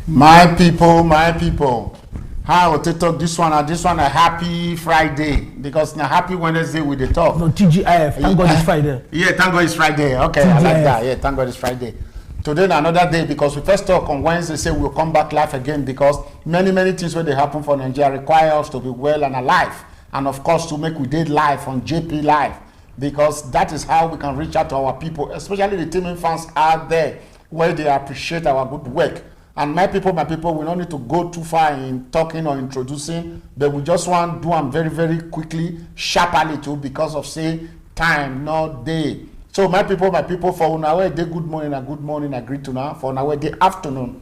My people. How to talk this one a happy Friday because now happy Wednesday with the talk. No TGIF. Thank God it's Friday. Yeah, thank God it's Friday. Okay, TGIF. I like that. Yeah, thank God it's Friday. Today another day because we first talk on Wednesday say we'll come back live again because many things when they happen for Nigeria require us to be well and alive, and of course to make we did live on JPLIVE because that is how we can reach out to our people, especially the teaming fans out there where they appreciate our good work. And my people, we don't need to go too far in talking or introducing, but we just want to do them very quickly, sharply too, because of say time, not day. So my people, for una way day good morning, agree to now. For una way day afternoon,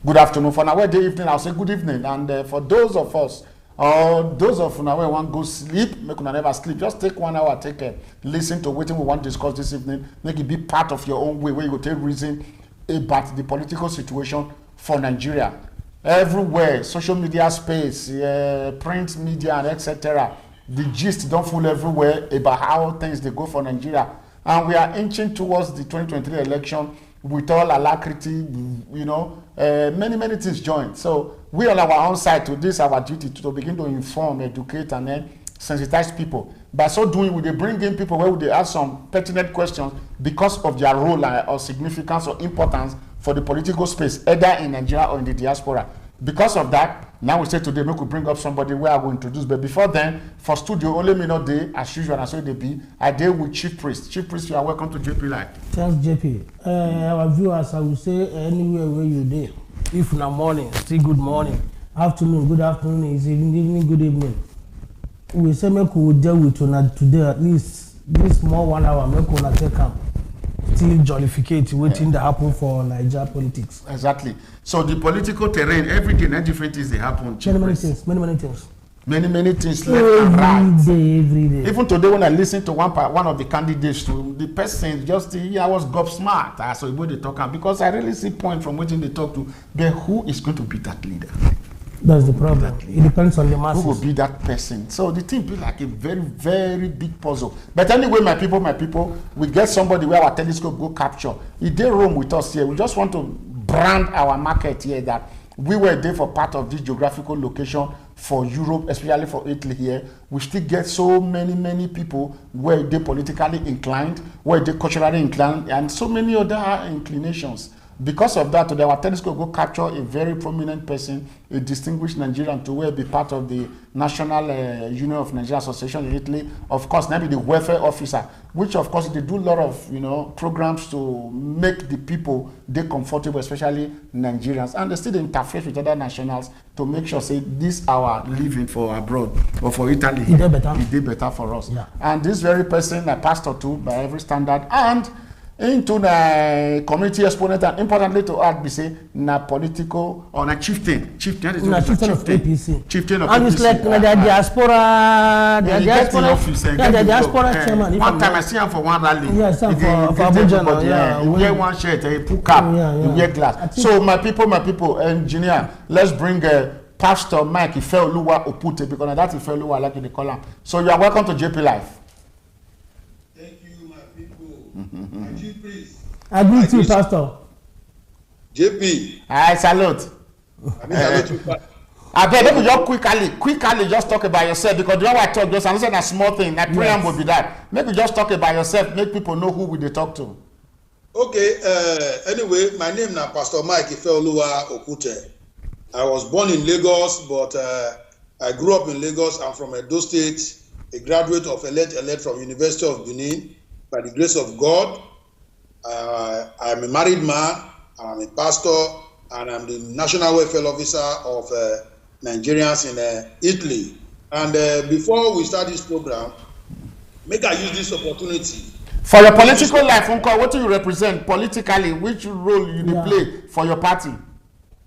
good afternoon. For una way day evening, I'll say good evening. And for those of us, or those of una way want go sleep, make una never sleep. Just take 1 hour, listen to what we want to discuss this evening. Make it be part of your own way where you go take reason about the political situation for Nigeria. Everywhere, social media space, print media, and etc. The gist don't fool everywhere about how things they go for Nigeria. And we are inching towards the 2023 election with all alacrity, many things join. So we on our own side to this our duty to begin to inform, educate, and then sensitize people. By so doing, we bring in people where they ask some pertinent questions because of their role or significance or importance for the political space, either in Nigeria or in the diaspora. Because of that, now we say today, we could bring up somebody where I will introduce. But before then, for studio, only me not day, as usual, as well they be. I deal with Chief Priest. Chief Priest, you are welcome to JPLIVE. Thanks, JP. Our viewers, I will say anywhere where you day. If in the morning, say good morning. Afternoon, good afternoon. Evening, good evening. We say make we deal with una today at least this more 1 hour. Make una take up. Still jollificate waiting to happen for Nigeria politics. Exactly. So the political terrain, every day, different things they happen. Many things. Many things left and right. Every day. Even today, when I listen to one of the candidates, to the person just I was gobsmacked. So when they talk, because I really see point from waiting they talk to. But who is going to be that leader? That's the problem. It depends on the masses. Who will be that person? So the thing be like a very big puzzle. But anyway, my people, we get somebody where our telescope go capture. If they roam with us here, we just want to brand our market here that we were there for part of this geographical location for Europe, especially for Italy here. We still get so many people where they politically inclined, where they culturally inclined, and so many other inclinations. Because of that, today our telescope will capture a very prominent person, a distinguished Nigerian, to be part of the National Union of Nigeria Association in Italy. Of course, maybe the welfare officer, which of course they do a lot of programs to make the people they comfortable, especially Nigerians, and they still interface with other nationals to make sure say this our living for abroad or for Italy. It did better for us. Yeah. And this very person, a pastor too, by every standard, and into the community exponent, and importantly to add, we say na political or na chieftain of APC. Chieftain of and APC. It's like the diaspora, the diaspora chairman. One time I see him for one rally. Yes, for Abuja. Yeah, he wear one shirt, he put cap, he wear glass. So my people, engineer, let's bring Pastor Mike Ifeoluwa Opute, because that's Ifeoluwa I like in the column. So you are welcome to JPLIVE. I greet you, Pastor. JP. I salute. I beg you just quickly just talk about yourself, because the way I talk, just answer a small thing. That prayer will be that. Maybe just talk about yourself, make people know who we talk to. Okay. Anyway, my name is Pastor Mike Ifeoluwa Opute. I was born in Lagos, but I grew up in Lagos. I'm from Edo State, a graduate of elect from University of Benin. By the grace of God, I'm a married man, I'm a pastor, and I'm the National Welfare Officer of Nigerians in Italy. And before we start this program, make I use this opportunity. For your political life, Uncle, what do you represent politically? Which role you play for your party?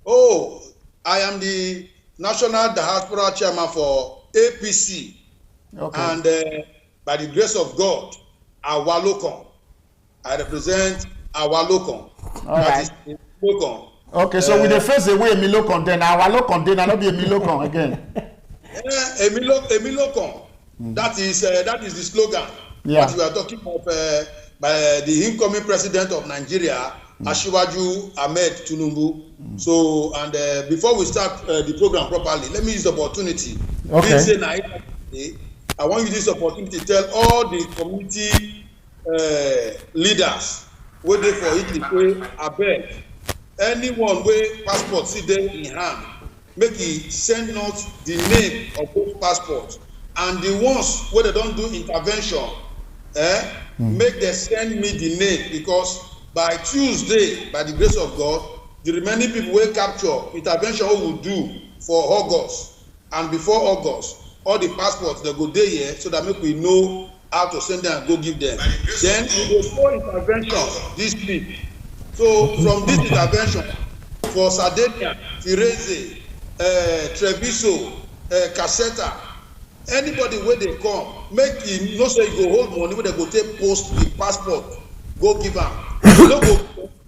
Oh, I am the National Diaspora Chairman for APC. Okay. And by the grace of God, our local. I represent our local. That is local. Okay, so with the first away me local, then our local, then I not be a me local again. A me local. That is the slogan. Yeah. But we are talking of by the incoming president of Nigeria, Asiwaju Ahmed Tinubu. So, and before we start the program properly, let me use the opportunity. Okay. I want you this opportunity to tell all the community leaders where they for it to abeg anyone wey passport see there in hand, make he send us the name of those passports, and the ones where they don't do intervention, make them send me the name, because by Tuesday, by the grace of God, the remaining people will capture intervention we will do for August, and before August, all the passports they go there here, so that make we know how to send them and go give them. Then we go for intervention this week. So from this intervention for Sardinia, Firenze, Treviso, Caserta, anybody where they come, make him no say you go hold money where they go take post the passport, go give am. No go,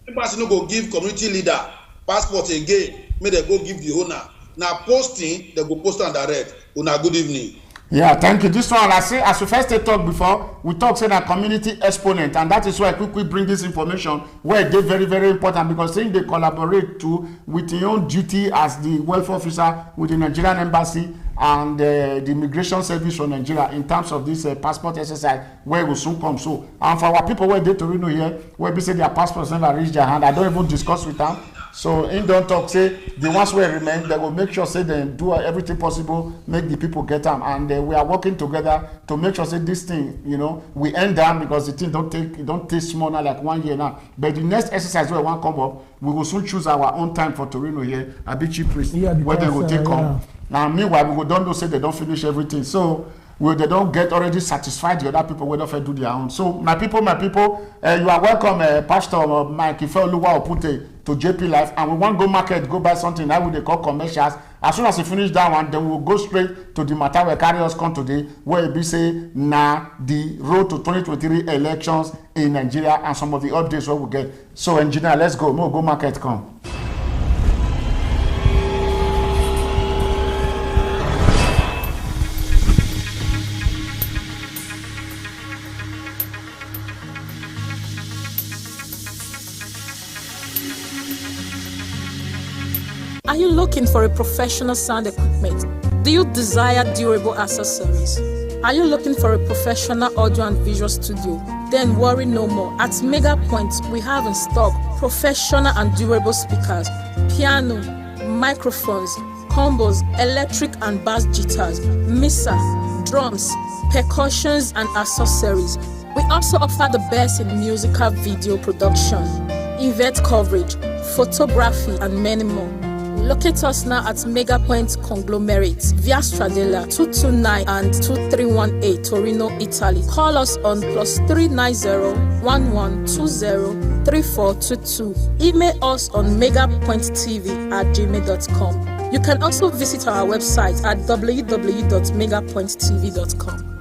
embassy no go give community leader passport again, make they go give the owner. Now posting, they go post on direct. Una good evening. Yeah, thank you. This one, I say, as we first talked before, we talk say that community exponent, and that is why I quickly bring this information where they very, very important, because saying they collaborate too with your own duty as the welfare officer with the Nigerian embassy and the immigration service from Nigeria in terms of this passport exercise where will soon come. So, and for our people where they Torino here, where we say their passports never reach their hand, I don't even discuss with them. So in don't talk say the ones where remain, they will make sure say they do everything possible, make the people get them, and we are working together to make sure say this thing, you know, we end down, because the thing don't take small now like 1 year now. But the next exercise where one come up, we will soon choose our own time for Torino here, Abichi Priest, where they will take come. Now meanwhile we don't know say they don't finish everything, so they don't get already satisfied the other people, whether they do their own. So my people, you are welcome, Pastor Mike Ifeoluwa Opute, to JPLIVE, and we want go market, go buy something that they call commercials. As soon as we finish that one, then we'll go straight to the matter where carry us come today, where we say the road to 2023 elections in Nigeria and some of the updates what we get. So engineer, let's go. No, go market come. Are you looking for a professional sound equipment? Do you desire durable accessories? Are you looking for a professional audio and visual studio? Then worry no more. At Mega Point, we have in stock professional and durable speakers, piano, microphones, combos, electric and bass guitars, mixer, drums, percussions and accessories. We also offer the best in musical video production, event coverage, photography and many more. Locate us now at Mega Point Conglomerate, Via Stradella, 229 and 2318, Torino, Italy. Call us on +390 1120 3422. Email us on megapointtv@gmail.com. You can also visit our website at www.megapointtv.com.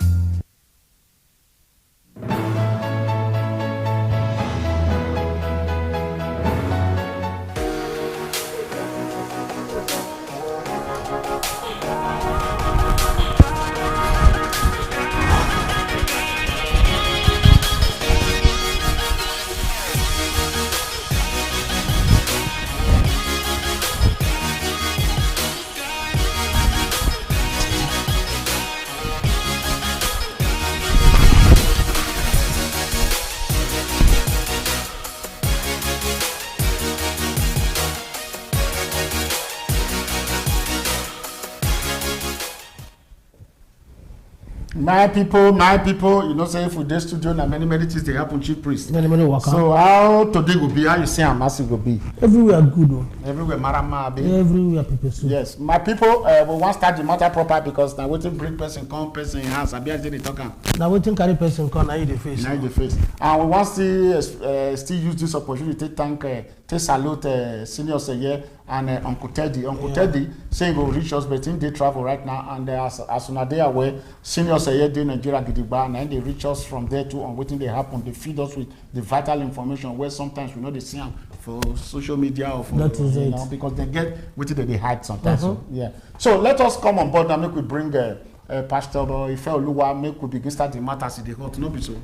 My people, you know, say for this studio, and many things they happen, Chief Priest. Many work. So how today will be? How you say a massive will be? Everywhere good. Everywhere, Marama. Everywhere people. Yes, my people, we want to start the matter proper, because now waiting bring person come, person in house. I be actually talking. Now waiting carry person come, now you the face. Now you the face. And we want to still use this opportunity to thank, to salute senior here and Uncle Teddy. Uncle Teddy saying will reach us, but in they travel right now, and as soon as they are aware, senior here in Nigeria Gidigba, and they reach us from there too on waiting they happen. They feed us with the vital information where sometimes we know they see them for social media or for that is it. Because they get what they hide sometimes. So, yeah. So let us come on board and make we bring Pastor Ifeoluwa, make we begin start the matters in the court. No be so.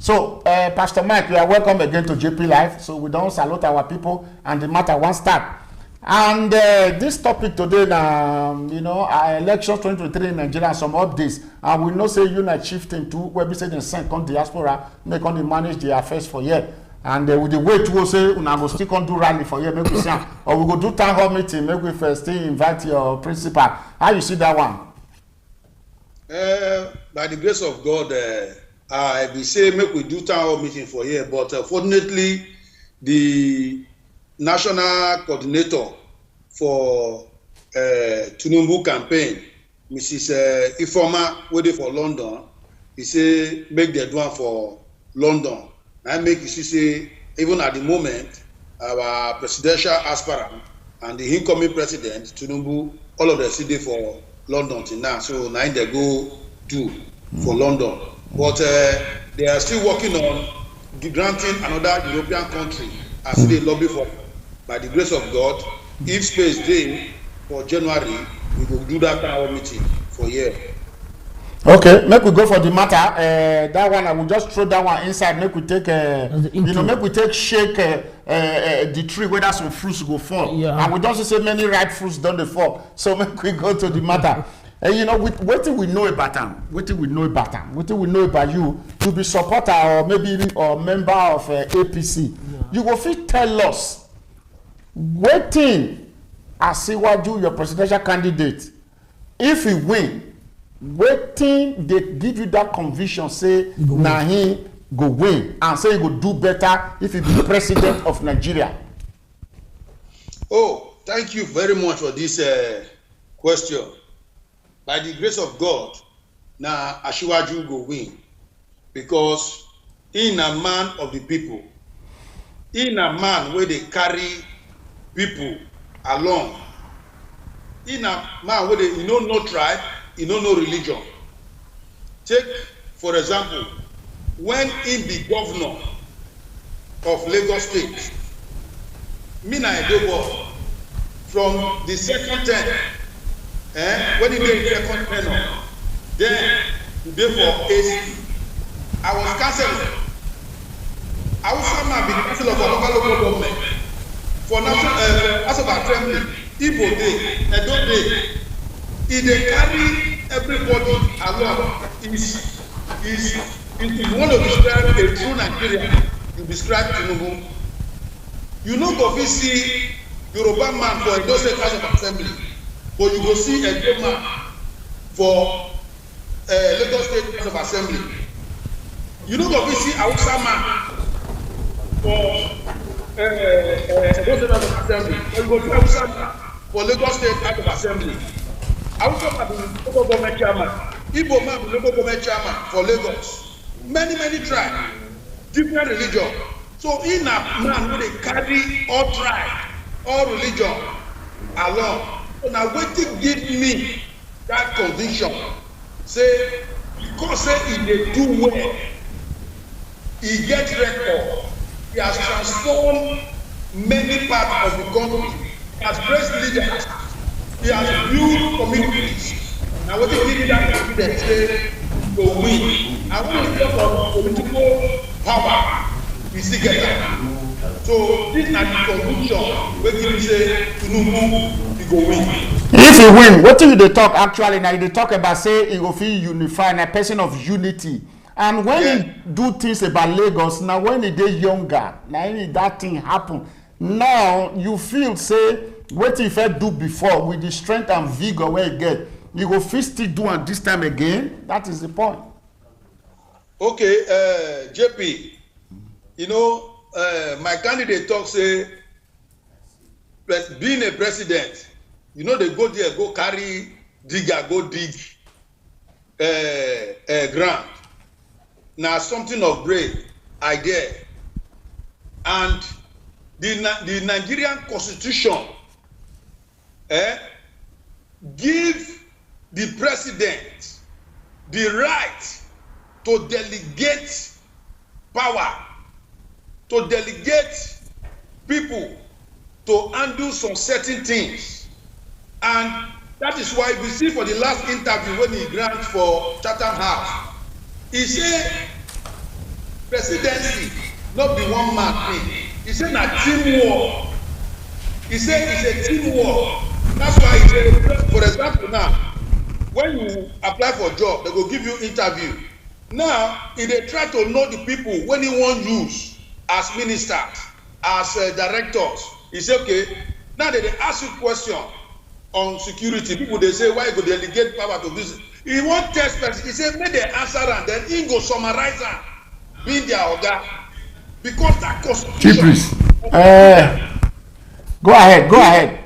So, Pastor Mike, you are welcome again to JPLIVE. So we don't salute our people and the matter one start. And this topic today now, elections 2023 in Nigeria and some updates. And we know say you not shifting to where we say the send come diaspora, make on manage the affairs for here. And with the way to say we go still can do rally for here, make we see, or we go do town hall meeting, make we first still invite your principal. How you see that one? By the grace of God, I will say make we do town hall meeting for here, but fortunately, the national coordinator for Tinubu campaign, Mrs. Ifoma, waiting for London, he say make the one for London. I make you say even at the moment, our presidential aspirant and the incoming president Tinubu, all of them still there for London till now. So now they go do for London, but they are still working on granting another European country as they lobby for. By the grace of God, if space day for January, we will do that town meeting for here. Okay, make we go for the matter. That one I will just throw that one inside. Make we take, make we take shake the tree where that some fruits go fall. Yeah. And we don't say many ripe fruits don't they fall. So make we go to the matter. What do we know about them? What do we know about them? What do we know about you? To be supporter or maybe or member of APC, you go fit tell us. Waiting, Asiwaju, your presidential candidate, if he win, waiting, they give you that conviction, say, nah, he go win, and say he go do better if he be president of Nigeria. Oh, thank you very much for this question. By the grace of God, now Asiwaju go win, because in a man of the people, in a man where they carry people along, in a man where they no tribe, no religion. Take for example, when he be governor of Lagos State, Mina Edobo, from the second term, when he did the second tenure, then he did for AC. I was councillor. I was somehow be the councillor for local government. For national as of assembly, Igbo Day, Edo Day, he dey carry everybody along. Is if you want to describe a true Nigerian, you describe Tinubu. You no go fit see Yoruba man for Edo State House of Assembly, but you go see Edo man for Lagos State House of Assembly. You no go fit see Hausa man for Lagos State House of Assembly, or you go see Hausa man for Lagos State House of Assembly. Hausa man be local government chairman, Igbo man be local government chairman for Lagos. Many tribes, different religion. So in a man where they carry all tribe, all religion along. So now wetin give me that conviction? Say because say he dey do well, he get record, he has transformed many parts of the country, he has raised leaders, he has built communities. Now wetin give me that confidence say to win? And when we talk of political power, we still get that. So this na the conclusion wey give me say Tinubu he go win. If he win, wetin you dey talk actually na you dey talk about say he go fit unify na person of unity. And when he do things about Lagos, now when he dey younger, na that thing happen. Now you feel say wetin he first do before with the strength and vigor wey he get, you go fit still do am this time again. That is the point. Okay, JP, you know, my candidate talk say, being a president, you know, they go there, go carry digger, go dig ground. Now something of great idea, and the Nigerian Constitution give the president the right to delegate power, to delegate people to undo some certain things. And that is why we see for the last interview when he grant for Chatham House, he said presidency not be one man thing. He said na teamwork. He said it's a teamwork. That's why he said, for example now, when you apply for a job, they go give you interview. Now, if they try to know the people when he won't use as ministers, as directors, he say, okay, now they ask you question on security. People, they say, why go delegate power to this? He won't test person. He said, make they answer and then he go summarize and be their organ. Because that constitution. Go ahead.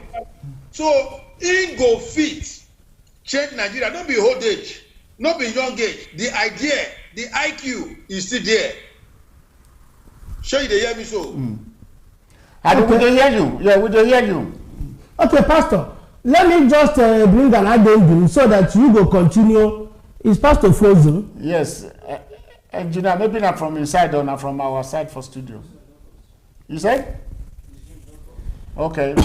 So, he go fit change Nigeria. Not be old age, not be young age. The idea, the IQ is still there. Sure, you hear me so? And we dey hear you. Yeah, we dey hear you. Okay, Pastor. Let me just bring an addendum so that you go continue. Is Pastor frozen? Yes. Engineer, maybe not from inside or not from our side for studio. You said? Okay.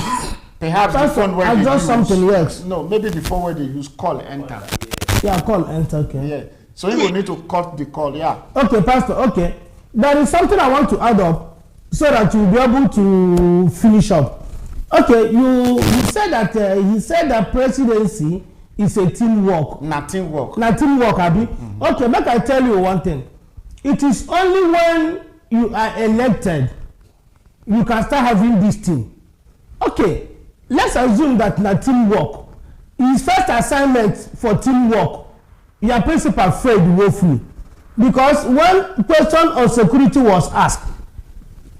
Perhaps Pastor, the phone where they just use. something else. No, maybe the phone where they use call enter. Yeah, call enter. Okay. Yeah. So you will need to cut the call. Yeah. Okay, Pastor. Okay. There is something I want to add up so that you'll be able to finish up. Okay, you said that he said that presidency is a teamwork. Nothing work. Nothing work, Abi. Okay, make I tell you one thing. It is only when you are elected you can start having this thing. Okay, let's assume that na teamwork. His first assignment for teamwork, your principal failed woefully because one question on security was asked.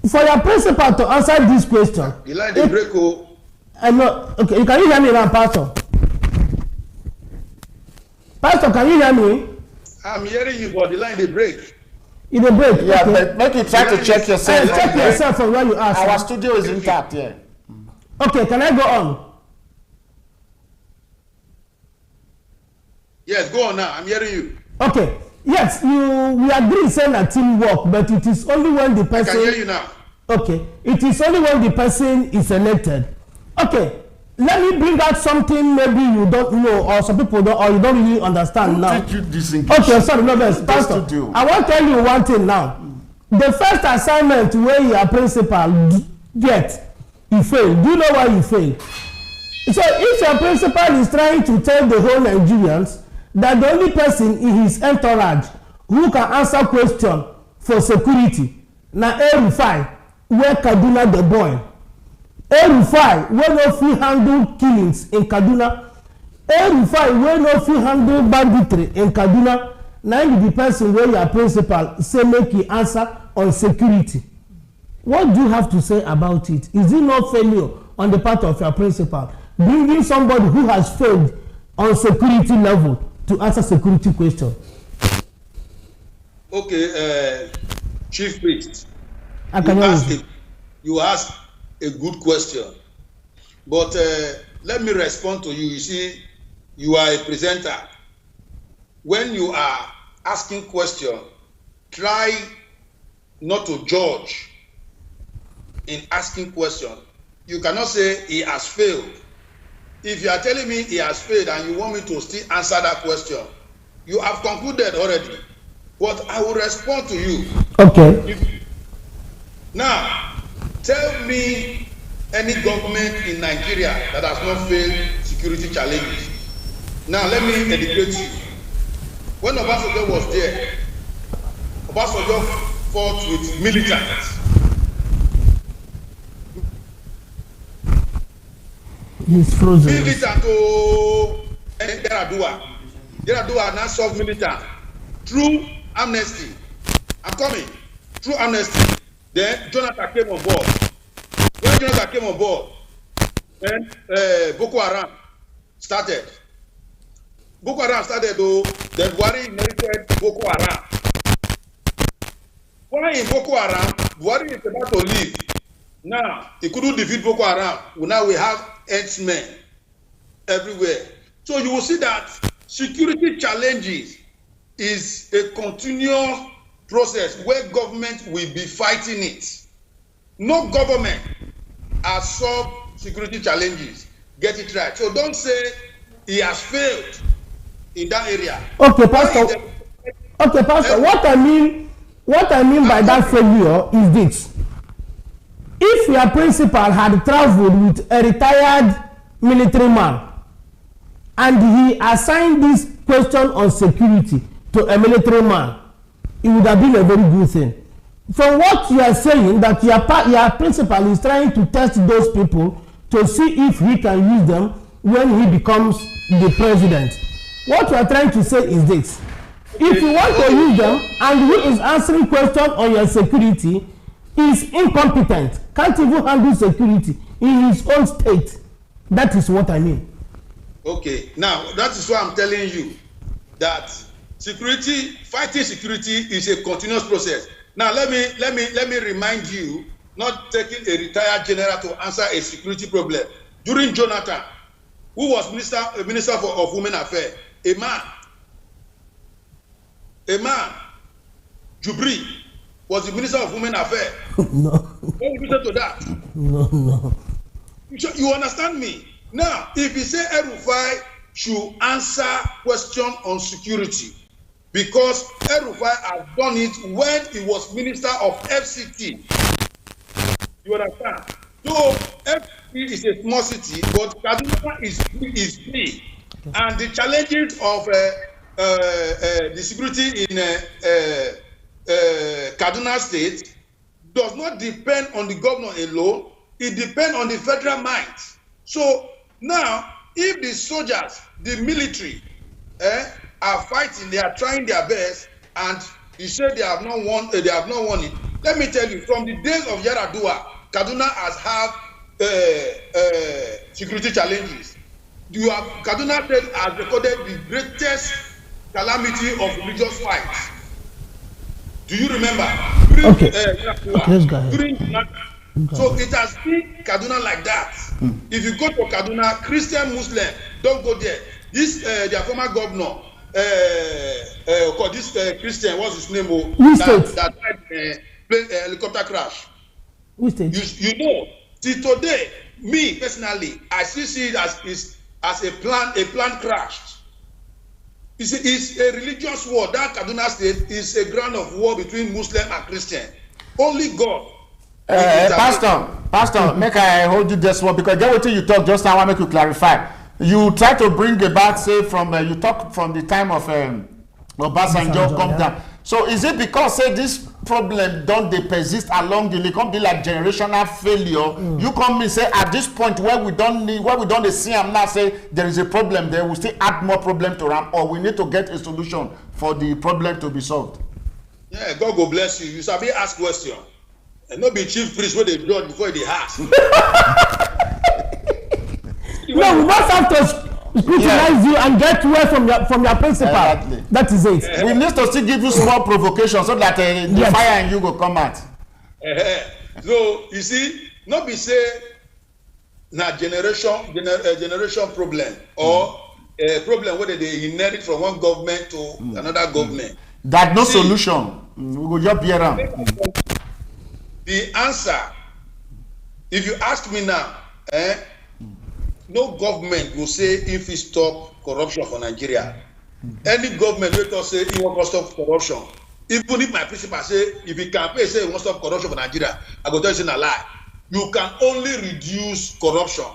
For your principal to answer this question. The line dey break o. I know. Okay, can you hear me now, Pastor? Pastor, can you hear me? I'm hearing you, but the line dey break. It dey break. Yeah, okay. but make you try to check yourself. Check yourself from where you are. Our studio is intact, yeah. Okay, can I go on? Yes, go on now. I'm hearing you. Okay. Yes, we agree saying that teamwork, but it is only when the person. I can hear you now. Okay, it is only when the person is elected. Okay, let me bring out something maybe you don't know or some people don't or you don't really understand now. Okay, sorry, no best. Pastor, I want to tell you one thing now. The first assignment where your principal get, he failed. Do you know why he failed? So if your principal is trying to tell the whole Nigerians that the only person in his entourage who can answer question for security na El-Rufai wey Kaduna dey born. El-Rufai wey no fit handle killings in Kaduna. El-Rufai wey no fit handle banditry in Kaduna. Na him be the person wey your principal say make he answer on security. What do you have to say about it? Is it not failure on the part of your principal bringing somebody who has failed on security level to answer security question? Okay, Chief Priest, you ask a good question, but let me respond to you. You see, you are a presenter. When you are asking question, try not to judge in asking question. You cannot say he has failed. If you are telling me he has failed and you want me to still answer that question, you have concluded already. But I will respond to you. Okay. Now, tell me any government in Nigeria that has not failed security challenges. Now, let me educate you. When Obasanjo was there, Obasanjo fought with militants. He's frozen. Militant to Yaradua now solve militant through amnesty. I'm coming. Through amnesty. Then Jonathan came on board. When Jonathan came on board, then Boko Haram started. Boko Haram started though, then Buhari inherited Boko Haram. Why in Boko Haram, Buhari is about to leave. Now, he couldn't defeat Boko Haram. Now we have henchmen everywhere. So you will see that security challenges is a continuous process where government will be fighting it. No government has solved security challenges. Get it right. So don't say he has failed in that area. Okay, Pastor. Okay, Pastor. What What I mean by that failure is this. If your principal had traveled with a retired military man and he assigned this question on security to a military man, it would have been a very good thing. From what you are saying, that your principal is trying to test those people to see if he can use them when he becomes the president. What you are trying to say is this. If you want to use them and he is answering questions on your security, is incompetent, can't even handle security in his own state. That is what I mean. Okay, now that is why I'm telling you that fighting security is a continuous process. Now let me remind you, not taking a retired general to answer a security problem. During Jonathan, who was minister of women affairs, a man, Jubri, was the minister of women affairs. No. What would you say to that? No. You understand me? Now, if you say El-Rufai should answer question on security, because El-Rufai has done it when he was minister of FCT. You understand? So FCT is a small city, but Kaduna is big, and the challenges of the security in Kaduna State does not depend on the governor alone. It depends on the federal might. So now, if the soldiers, the military, are fighting, they are trying their best, and you say they have not won it. Let me tell you, from the days of Yaradua, Kaduna has had security challenges. Kaduna State has recorded the greatest calamity of religious fights. Do you remember? Okay. Let's go ahead. So it has been Kaduna like that. If you go to Kaduna, Christian, Muslim, don't go there. This their former governor, this Christian, what's his name? That plane helicopter crash. Which state? You know, till today, me personally, I still see it as a planned crash. It's a religious war. That Kaduna State is a ground of war between Muslim and Christian. Only God. Pastor, make I hold you this one because get what you talk just now. I want make you clarify. You try to bring about say from you talk from the time of Obasanjo come down. So is it because say this problem don't they persist along the line, come be like generational failure? You come and say at this point where we don't see them now say there is a problem there, we still add more problem to them, or we need to get a solution for the problem to be solved. Yeah, God go bless you. You sabi ask question. And not be chief priest where they judge before they ask. No, we must have to scrutinize you and get away from your principal. Exactly. That is it. We need to still give you small provocation so that the fire and you go come out. So you see, not be say na generation problem or a problem whether they inherit from one government to another government. That no solution. We go just be around. The answer, if you ask me now, no government will say if we stop corruption for Nigeria. Any government will say he won't stop corruption. Even if my principal say if he campaign say he won't stop corruption for Nigeria, I go tell you a lie. You can only reduce corruption.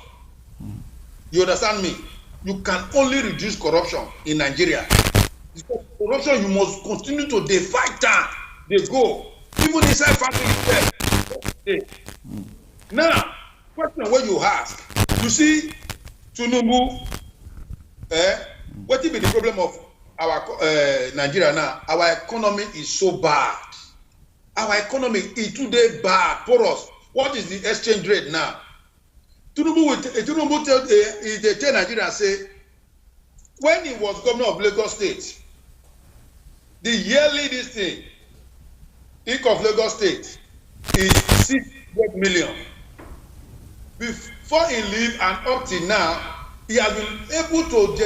You understand me? You can only reduce corruption in Nigeria. Because corruption, you must continue to fight time. They go. Even inside family itself. Now, question what you ask. You see, Tinubu, what will be the problem of our Nigeria now? Our economy is so bad. Our economy is today bad for us. What is the exchange rate now? Tinubu tell Nigeria say, when he was governor of Lagos State, the yearly this thing, of Lagos State is 600 million. Before he leave and up till now, he has been able to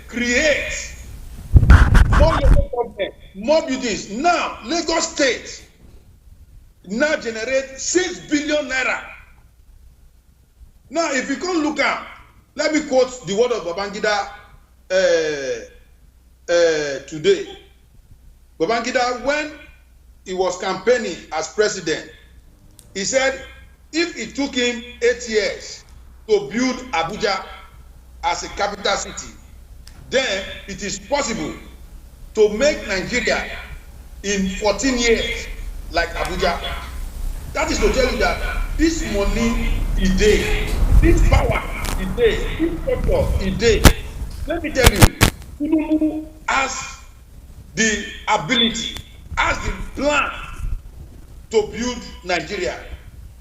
create more local government, more buildings. Now, Lagos State now generate 6 billion naira. Now, if you can look at, let me quote the word of Babangida today. Babangida, when he was campaigning as president, he said if it took him 8 years to build Abuja as a capital city, then it is possible to make Nigeria in 14 years like Abuja. That is to tell you that this money is there, this power is there, this structure is there. Let me tell you, Tinubu has the ability, has the plan to build Nigeria,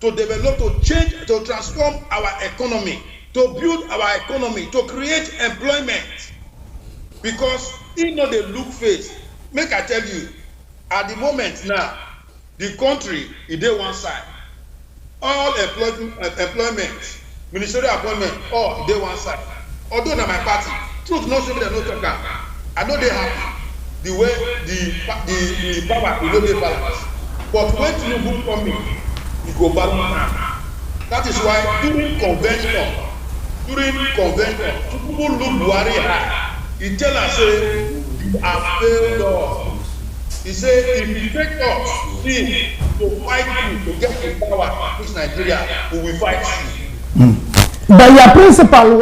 to develop, to change, to transform our economy, to build our economy, to create employment. Because he know the look face. Make I tell you, at the moment now, the country is there one side. All employment, ministerial appointment, all there one side. Although na my party, truth no show me dem no talk am. I know they happy the way the power e no dey balance. But when Tinubu come in, e go balance am. That is why during convention, Tinubu look Buhari high. He tell us say you have failed us. He say if you take us in to fight you to get the power which Nigeria, we will fight you. But your principal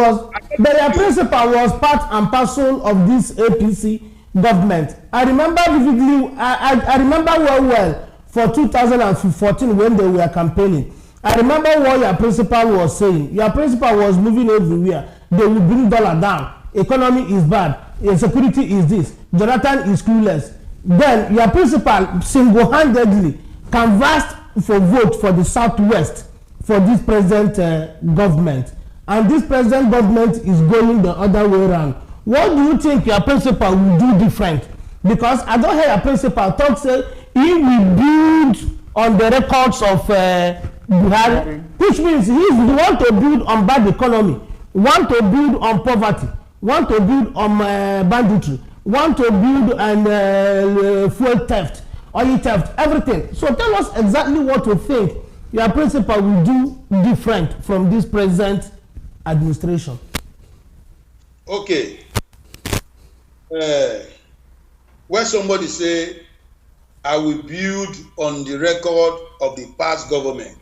was part and parcel of this APC government. I remember vividly. I remember well for 2014 when they were campaigning. I remember what your principal was saying. Your principal was moving everywhere. They will bring dollar down. Economy is bad. Security is this. Jonathan is clueless. Then your principal single-handedly canvassed for vote for the Southwest for this present government. And this present government is going the other way around. What do you think your principal will do different? Because I don't hear your principal talk say he will build on the records of Buhari, which means he want to build on bad economy, want to build on poverty, want to build on banditry, want to build on fuel theft, oil theft, everything. So tell us exactly what you think your principal will do different from this present administration. Okay. When somebody say, I will build on the record of the past government,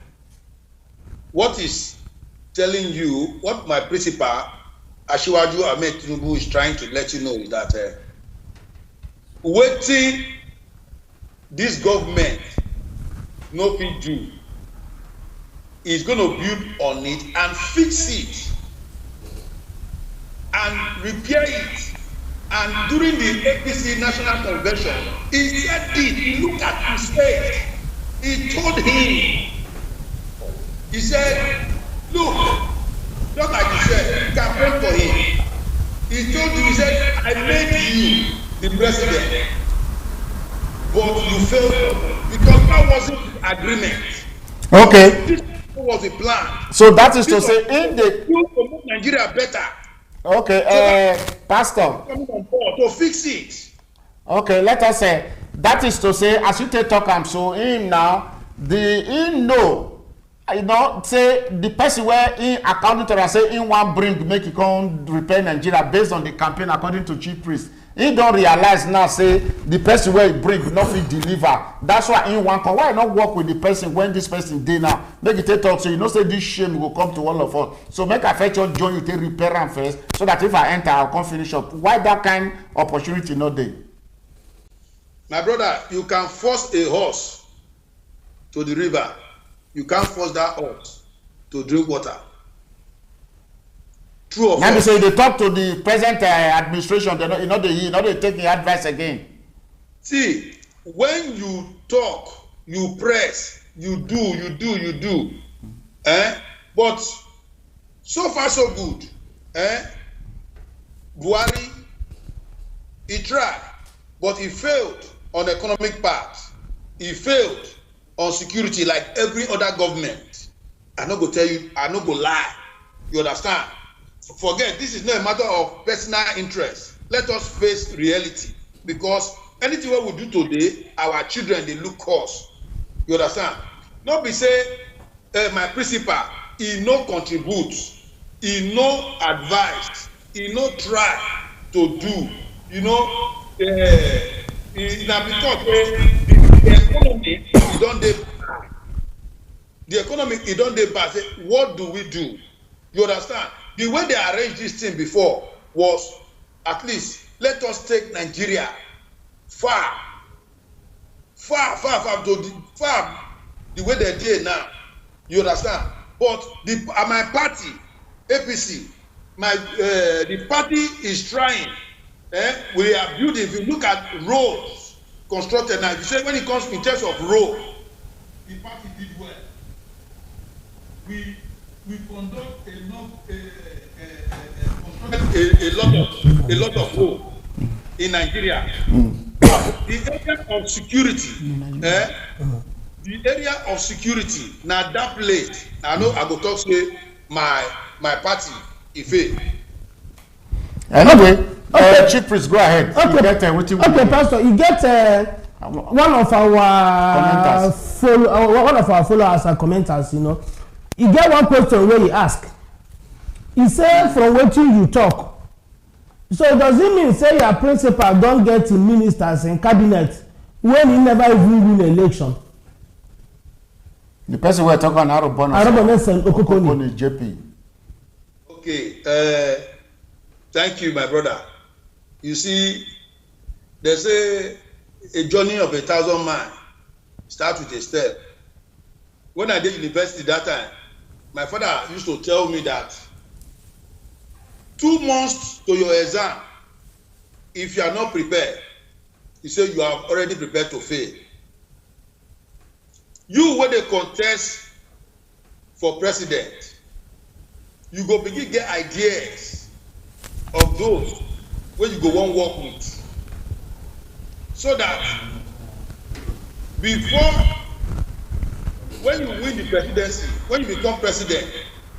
what is telling you, what my principal, Asiwaju Ahmed Tinubu, is trying to let you know is that waiting this government no fit do is going to build on it and fix it and repair it. And during the APC National Convention, he said it, he looked at his face, he told him, he said, look, just like you said, campaign for him. He told you, he said, I made you the president, but you failed because that wasn't the agreement. Okay. This was the plan. So that is to say, in the to make Nigeria better. Okay, Pastor. Coming on board to fix it. Okay, let us say that is to say, as you take talk, I'm so him now. He know, you know, say the person where in according to us say in one bring make it come repair Nigeria based on the campaign according to chief priest. He don't realize now say the person where he bring nothing deliver. That's why in one come. Why not work with the person when this person dey now? Make it take talk so you know say this shame will come to all of us. So make I fetch your join you take repair am first so that if I enter I'll come finish up. Why that kind opportunity not there? My brother, you can force a horse to the river. You can't force that horse to drink water. True or false? Let me say they talk to the present administration. They not they taking advice again. See, when you talk, you press, you do. But so far so good. Buhari, he tried, but he failed on economic part. He failed on security like every other government. I no go tell you, I no go lie. You understand? Forget, this is not a matter of personal interest. Let us face reality, because anything what we do today, our children they look us. You understand? Not be say my principal he no contribute, he no advise, he no try to do. You know, na because the economy e don dey bad. The economy e don dey bad. Say, what do we do? You understand? The way they arranged this thing before was, at least, let us take Nigeria far the way they did now. You understand? But my party, APC, the party is trying. We are building. If you look at roads constructed now, if you say when it comes in terms of road, the party did well. We conduct a lot of road in Nigeria. The area of security, the area of security. Now that place, I know I go talk to my party. Ife. Anyway, Chief Priest, go ahead. Okay, Pastor, you get one of our followers and commenters. You know, you get one question where he ask. He say, from wetin you talk. So does it mean say your principal don get ministers in cabinet when he never even win election? The person we're talking about Arobonese Okokoni JP. Okay, thank you, my brother. You see, they say a journey of 1,000 miles starts with a step. When I did university that time, my father used to tell me that 2 months to your exam, if you are not prepared, he said you are already prepared to fail. You, when they contest for president, you go begin get ideas of those where you go one work with, so that before, when you win the presidency, when you become president,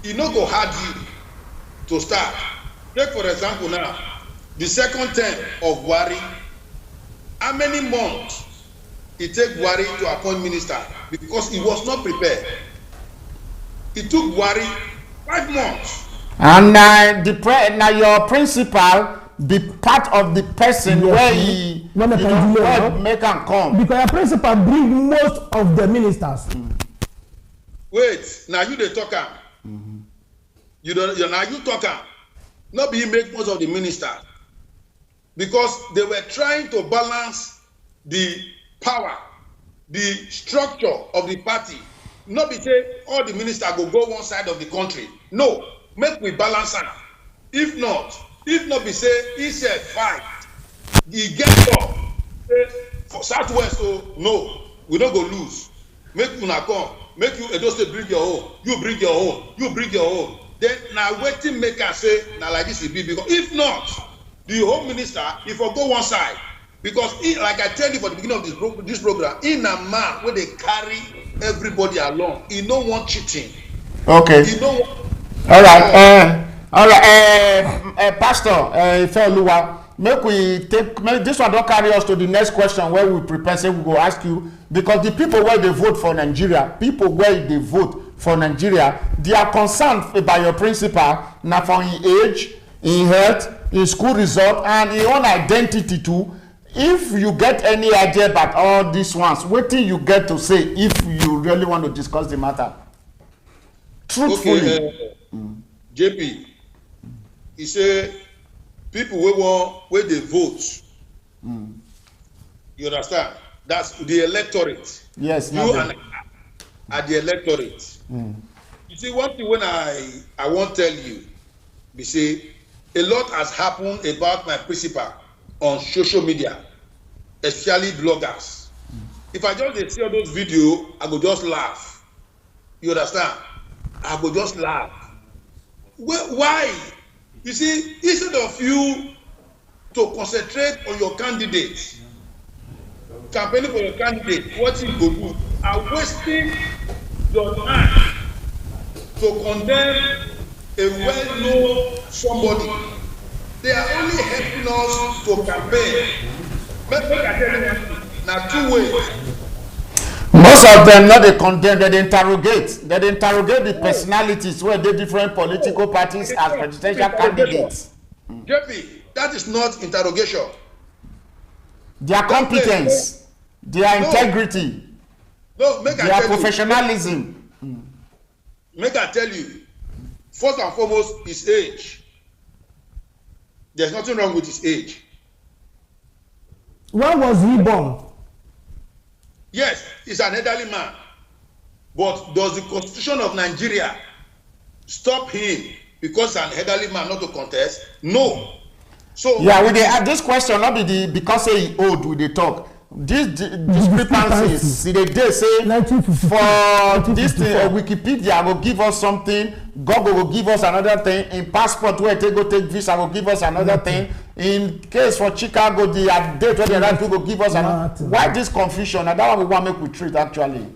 e no go hard you to start. Take for example now, the second term of Buhari, how many months it take Buhari to appoint minister? Because he was not prepared. It took Buhari 5 months. And now your principal be part of the person where he make am come. Because your principal bring most of the ministers. Wait, now you dey talk am. You talk am. Not be make most of the ministers, because they were trying to balance the power, the structure of the party. Not be say all the ministers go one side of the country. No, make we balance am. If not be say he said fight, he get up for southwest. So no, we don't go lose. Make una come, make you Edo State bring your own, you bring your own, you bring your own. Then now waiting make am say na like this e be, because if not, the home minister if I go one side, because he, like I tell you for the beginning of this program, in a man where they carry everybody along, he no want cheating. Okay. He no want. All right. Pastor Ifeoluwa, make this one don't carry us to the next question where we prepare. Say we go ask you, because the people where they vote for Nigeria, they are concerned about your principal now for his age, in health, in school result, and in own identity too. If you get any idea about all these ones, what do you get to say if you really want to discuss the matter? Truthfully. Okay, JP, he say people where they vote. You understand? That's the electorate. Yes. You and I are the electorate. You see, one thing when I won't tell you, we say a lot has happened about my principal on social media, especially bloggers. If I just see all those videos, I go just laugh. You understand? I go just laugh. Why? You see, instead of you to concentrate on your candidate, campaigning for your candidate, what you go do, are wasting your time to condemn a well-known somebody. They are only helping us to campaign. Make I tell you one thing. Now 2 ways. Most of them not they condemn, they interrogate. They interrogate the personalities where they different political parties as presidential candidates. JP, that is not interrogation. Their competence. their integrity, their professionalism. Make I tell you, first and foremost, his age. There's nothing wrong with his age. When was he born? Yes, he's an elderly man. But does the Constitution of Nigeria stop him because an elderly man not to contest? No. So yeah, with this question, not be because he old with the talk. This discrepancies, they say for this thing, Wikipedia will give us something, Google will give us another thing, in passport where they go take visa will give us another thing, in case for Chicago, the date where the right people will give us another. Why this confusion? And that one we want to make we treat actually.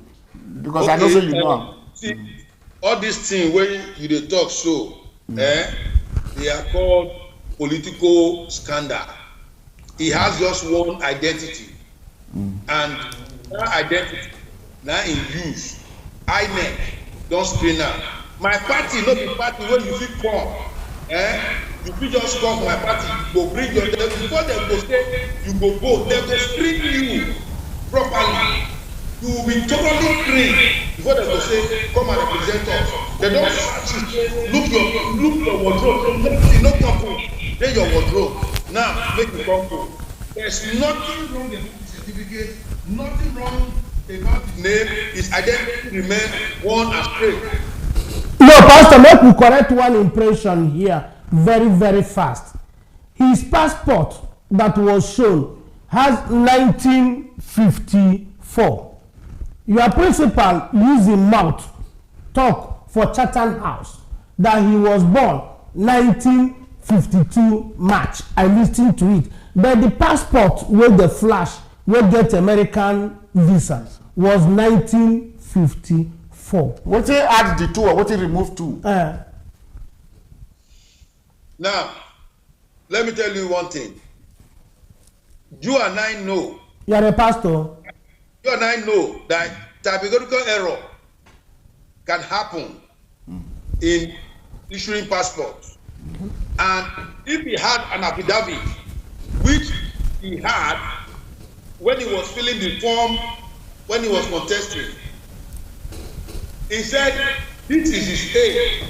Because I know so you know. See, all these things where you dey talk so, they are called political scandal. He has just one identity. And that identity now in use. INEC don't screen am. My party no be party wey you fit come. You fit just come to my party, you go bring your dem before dem go say you go vote, dem go screen you properly. You will be totally clean before dem go say come and represent us. Dem don search you, look your wardrobe, no couple, then your wardrobe. Now make you come go. There's nothing wrong with certificate, nothing wrong about his name, his identity remain one and straight. No, Pastor, make we correct one impression here very, very fast. His passport that was shown has 1954. Your principal used his mouth talk for Chatham House that he was born 1952 March. I listened to it. But the passport with the flash will get American visa was 1954. What he add the two or what he remove two? Now, let me tell you one thing. You and I know. You are a pastor. You and I know that typographical error can happen in issuing passports. And if he had an affidavit, which he had when he was filling the form, when he was contesting, he said, this is his age.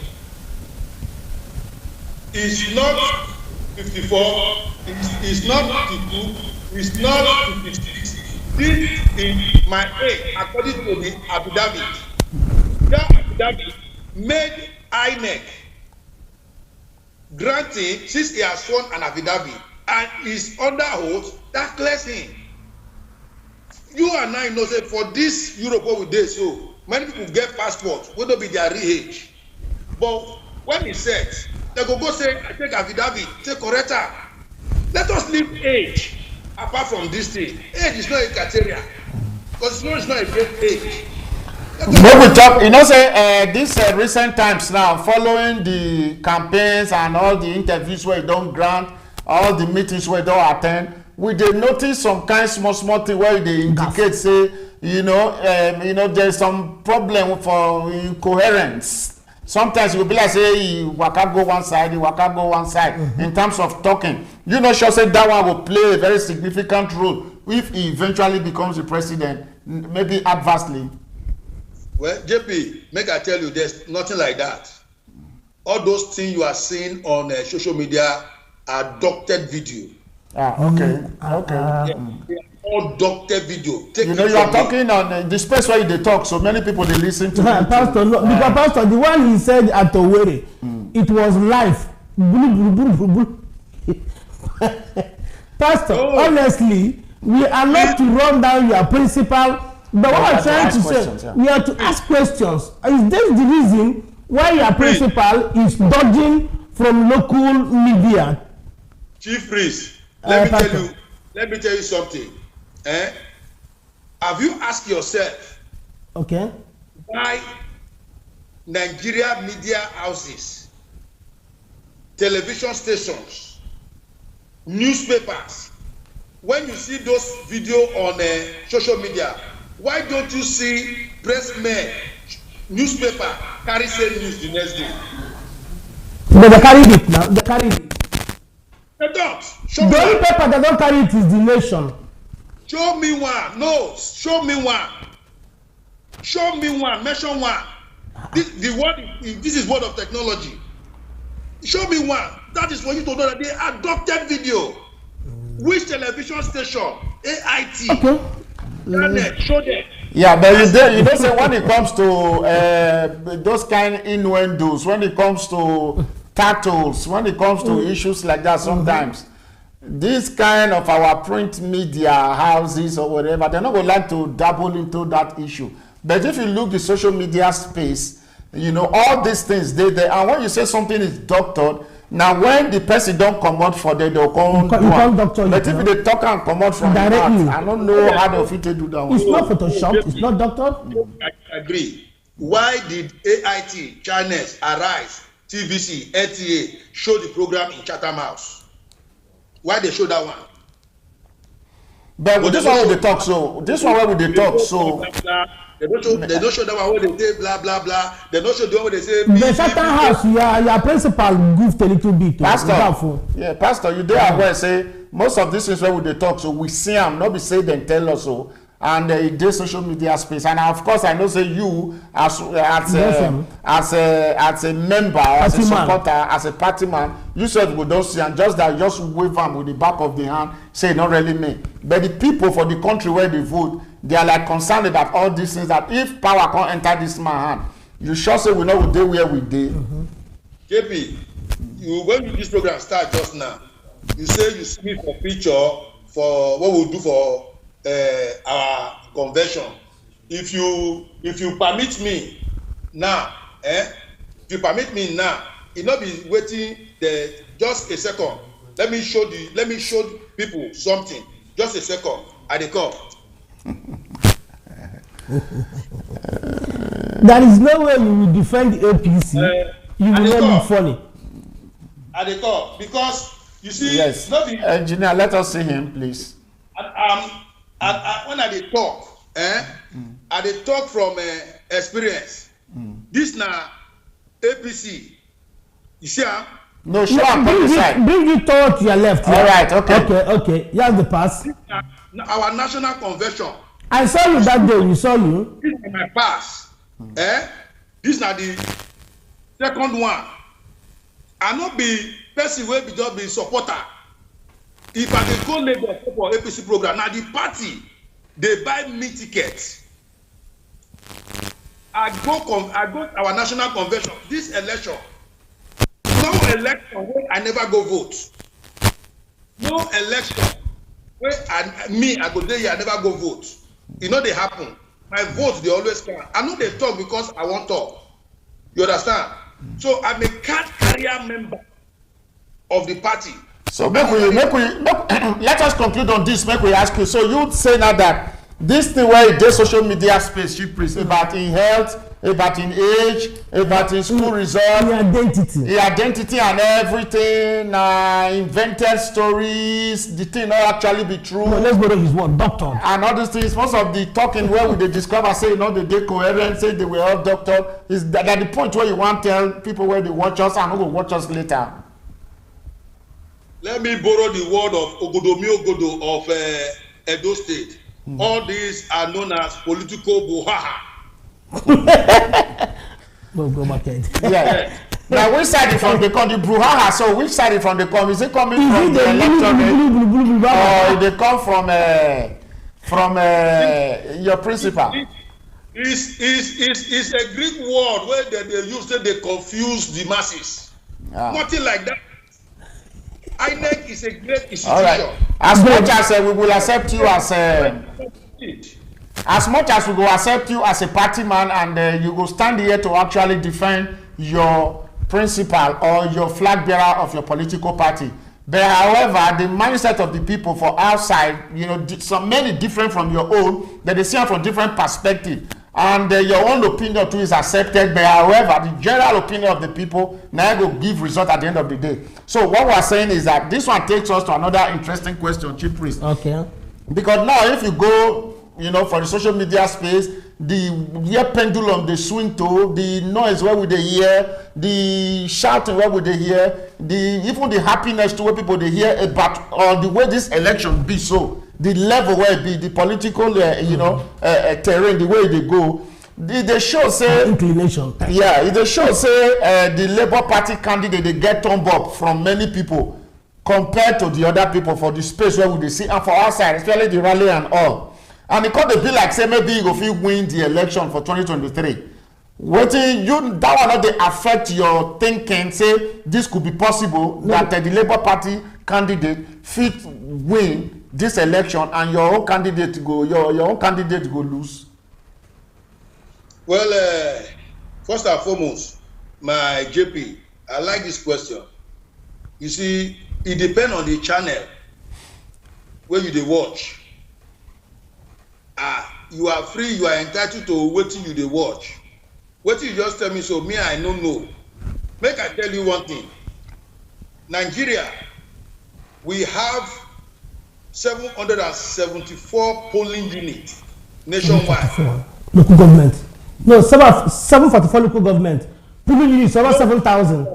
It's not 54, it's not 52, it's not 56. This is my age according to the affidavit. That affidavit made INEC granting, since he has sworn an affidavit and is under oath, that clears him. You and I know say for this Europe what we dey so many people get passports wey no be their real age, but when he said they go say I take affidavit take correct am. Let us leave age apart from this thing. Age is not a criteria because it's not a great age. When we talk, you know, say this recent times now, following the campaigns and all the interviews where you don't grant, all the meetings where you don't attend, we dey notice some kind small thing where they indicate say, you know, there's some problem for incoherence. Sometimes it will be like say you waka go one side, you waka go one side in terms of talking. You know, sure say that one will play a very significant role if he eventually becomes the president, maybe adversely. Well, JP, make I tell you, there's nothing like that. All those things you are seeing on social media are doctored video. Okay. All doctored video. You know, you are talking on the space where they talk, so many people they listen to. Pastor, no, because Pastor, the one he said at Owerri, it was live. Pastor, honestly, we are not to run down your principle. But what I'm trying to say, we have to ask questions. Is this the reason why your principal is dodging from local media? Chief Priest, let me tell you something. Have you asked yourself, okay, why Nigeria media houses, television stations, newspapers, when you see those videos on social media, why don't you see pressmen, newspaper carry same news the next day? But they carried it now. They carried it. They don't. The only paper that don't carry it is The Nation. Show me one. No, show me one. Show me one. Mention one. This is word of technology. Show me one. That is for you to know that they adopted video. Which television station? AIT. Okay. Show them. Yeah, but you don't say when it comes to those kind of innuendos, when it comes to titles, when it comes to issues like that, sometimes this kind of our print media houses or whatever, they're not going to like to dabble into that issue. But if you look the social media space, you know, all these things, they and when you say something is doctored, now when the person don't come out for them, they'll come doctor. But if they talk and come out from directly, I don't know how they fit to do that one. It's not photoshopped, it's not doctored. I agree. Why did AIT, Channels, Arise, TVC, LTA show the program in Chatham House? Why they show that one? But this one where they talk so. This one where they talk so. They don't show that one where they say blah blah blah. They don't show the one where they say. The Chatham House, your principal goofed a little bit. Pastor, yeah, Pastor, you there aware say most of these things where they talk so we see them, not be say them tell us so. And the social media space, and of course I know say you as a member, as a supporter, as a party man, you said we don't see, and just wave them with the back of the hand, say not really me. But the people for the country where they vote, they are like concerned about all these things. That if power can't enter this man hand, you sure say we know we dey where we dey. JP, when this program start just now, you say you see me for picture for what we'll do for. Our convention. If you permit me now, if you permit me now, it not be waiting just a second. Let me show people something. Just a second. I dey come. There is no way you will defend APC. You will not be funny. I dey come because you see. Yes. Engineer, let us see him, please. When I dey talk, I dey talk from experience. This na APC. You see am? No, show am on the side. Bring it toward your left. All right, okay. Okay. Here's the pass. Our national convention. I saw you that day. We saw you. This is my pass. This na the second one. I no be person wey be just be supporter. If I dey go Lagos for APC program, now the party they buy me tickets. I go our national convention. This election, no election where I never go vote. No election where I go there, I never go vote. You know they happen. My vote they always count. I know they talk because I want talk. You understand? So I'm a card carrier member of the party. So let us conclude on this. Make we ask you. So you say now that this thing where the social media space you present about in health, about in age, about in school results, the identity and everything, invented stories, the thing not actually be true. No, let's go to his word, doctor. And all these things, most of the talking where they discover, say, you know, they coherent, say they were all doctored, is that the point where you want to tell people where they watch us and who will watch us later. Let me borrow the word of Ogodomi of Edo State. All these are known as political buhaha. Go back ahead. Yeah. Now, which side is from the brouhaha? So, which side is from the come? Is it coming from the electorate, or they come from your principal? It's a Greek word where they use that they confuse the masses. Nothing like that. INEC is a great institution. All right. As much as we will accept you as much as we will accept you as a party man, and you will stand here to actually defend your principal or your flag bearer of your political party. But however, the mindset of the people for outside, you know, many different from your own, that they see it from different perspective. And your own opinion too is accepted, but however, the general opinion of the people now will give result at the end of the day. So what we're saying is that this one takes us to another interesting question, Chief Priest. Okay. Because now if you go you know, for the social media space, the where pendulum they swing to, the noise where would they hear, the shouting where would they hear, even the happiness to where people they hear about or the way this election be, so the level where it be, the political terrain, the way they go, they show say inclination. Yeah, they show say the Labour Party candidate they get thumb up from many people compared to the other people for the space where would they see, and for outside, especially the rally and all. And it could be like say maybe you go fit win the election for 2023. Wetin you that one not dey affect your thinking say this could be possible that the Labour Party candidate fit win this election and your own candidate go lose? Well, first and foremost, my JP, I like this question. You see, it depends on the channel where you dey watch. You are free, you are entitled to wetin you dey watch. Wetin you just tell me, so me I no know. Make I tell you one thing. Nigeria, we have 774 polling units nationwide. Local government. No, 744 local government. Polling units over 7,000.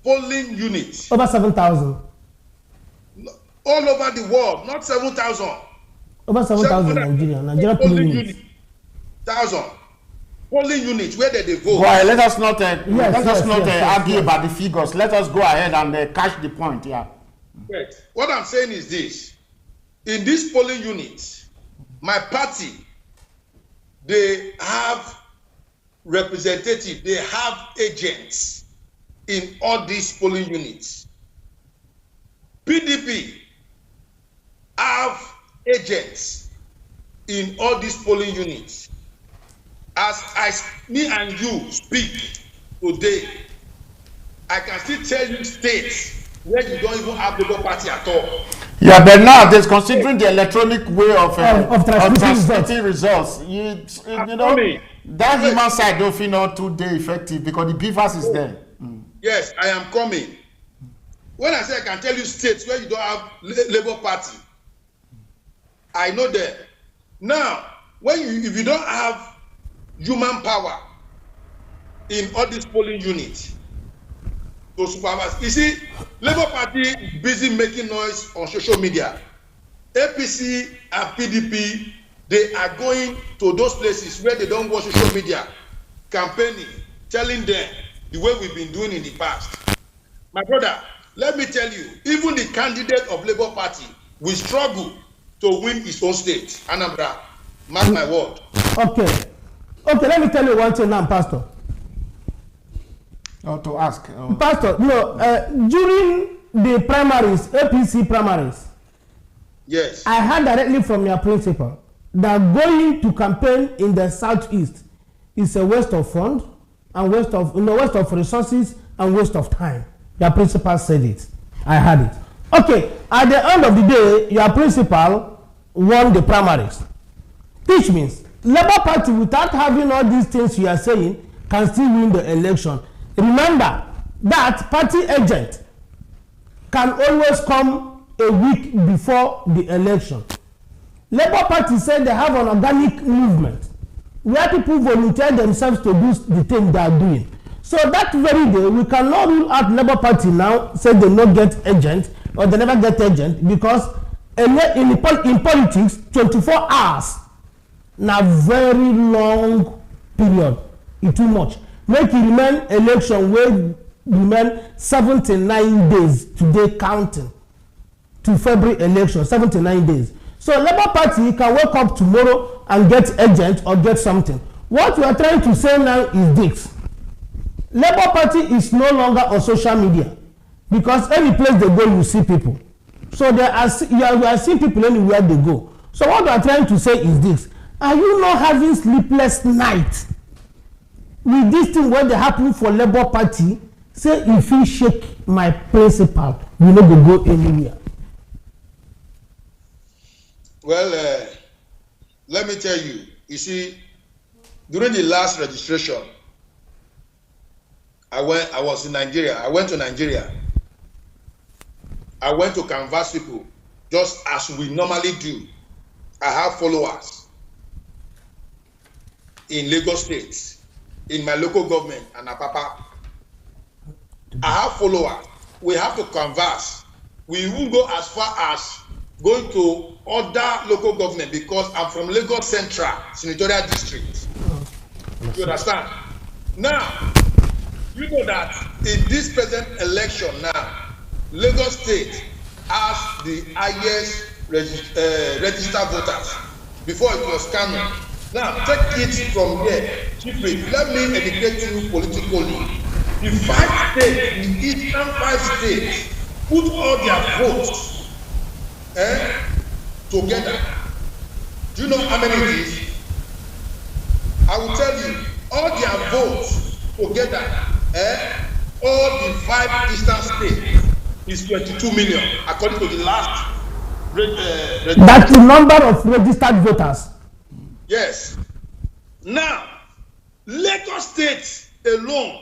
Polling units. Over 7,000. All over the world, not 7,000. Over 7,000 Nigeria polling units. 1,000 polling units where they vote. Boy, let us not argue about the figures. Let us go ahead and catch the point. Yeah. Right. What I'm saying is this: in these polling units, my party, they have representatives, they have agents in all these polling units. PDP have agents in all these polling units. As me and you speak today, I can still tell you states where you don't even have Labour Party at all. Yeah, but nowadays, considering the electronic way of transmitting results, you know, that human side don't feel not too effective because the beavers is there. Yes, I am coming. When I say I can tell you states where you don't have Labour Party, I know that. Now, if you don't have human power in all these polling units to supervise, you see, Labour Party is busy making noise on social media. APC and PDP, they are going to those places where they don't watch social media, campaigning, telling them the way we've been doing in the past. My brother, let me tell you, even the candidate of Labour Party will struggle to win his own state, Anambra. Mark my word. Okay, let me tell you one thing now, Pastor. To ask. Pastor, during the primaries, APC primaries, yes, I heard directly from your principal that going to campaign in the southeast is a waste of funds and waste of resources and waste of time. Your principal said it. I heard it. Okay, at the end of the day, your principal won the primaries, which means Labour Party, without having all these things you are saying, can still win the election. Remember that party agent can always come a week before the election. Labour Party said they have an organic movement where people volunteer themselves to do the thing they are doing. So that very day, we cannot rule out Labour Party now, say they not get agent or they never get agent, because in politics, 24 hours na very long period. It's too much. Make it remain election wey remain 79 days today counting to February election, 79 days. So Labour Party can wake up tomorrow and get agent or get something. What we are trying to say now is this: Labour Party is no longer on social media, because any place they go you see people. So you are seeing people anywhere they go. So what we are trying to say is this: are you not having sleepless nights with this thing when they happen for Labour Party? Say if you shake my principal, you no go anywhere. Well, let me tell you. You see, during the last registration, I was in Nigeria. I went to Nigeria. I went to canvass people, just as we normally do I have followers in Lagos State, in my local government, and Apapa. I have followers. We have to converse. We won't go as far as going to other local government because I'm from Lagos Central Senatorial District. You understand? Now, you know that in this present election now, Lagos State has the highest registered voters. Before it was Kano. Now, take it from here. Chiefly, let me educate you politically. The 5 states, the eastern 5 states, put all their votes together. Do you know how many it is? I will tell you, all their votes together, all the 5 eastern states is 22 million, according to the last. That's the number of registered voters. Yes. Now, Lagos State alone,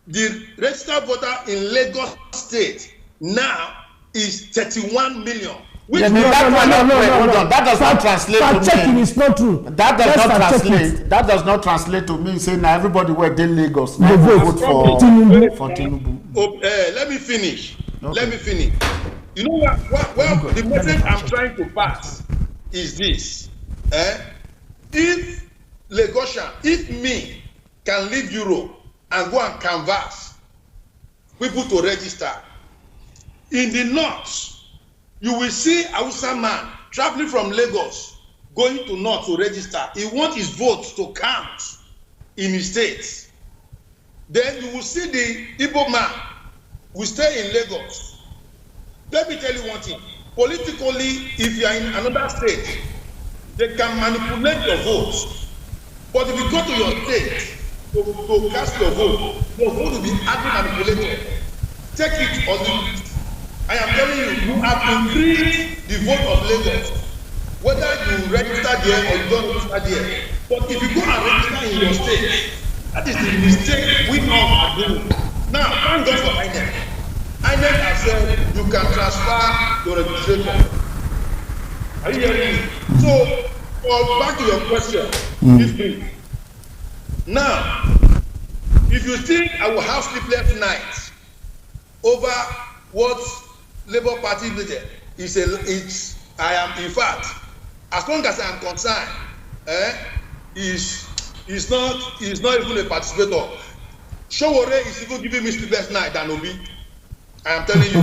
the registered voter in Lagos State now is 31 million. Which no. That does not translate to me. Checking is not true. That does not translate. That does not translate to me saying now everybody were in Lagos now vote for Tinubu. Let me finish. Okay. Let me finish. You know what the message I'm trying to pass is this. If Lagosian, if me can leave Europe and go and canvass people to register, in the north, you will see a Hausa man traveling from Lagos going to north to register. He wants his vote to count in his state. Then you will see the Igbo man will stay in Lagos. Let me tell you one thing. Politically, if you are in another state, they can manipulate your votes. But if you go to your state to cast your vote will be highly manipulated. Take it or leave it. I am telling you, you have increased the vote of Lagos, whether you register there or you don't register there. But if you go and register in your state, that is the mistake we all are doing. Now, thank God for INEC. INEC has said you can transfer your registration. Are you hearing me? So, back to your question. Now, if you think I will have sleepless nights over what Labour Party did, I am, in fact, as long as I am concerned, he's not even a participator. Showore is even giving me sleepless night than Obi. I am telling you.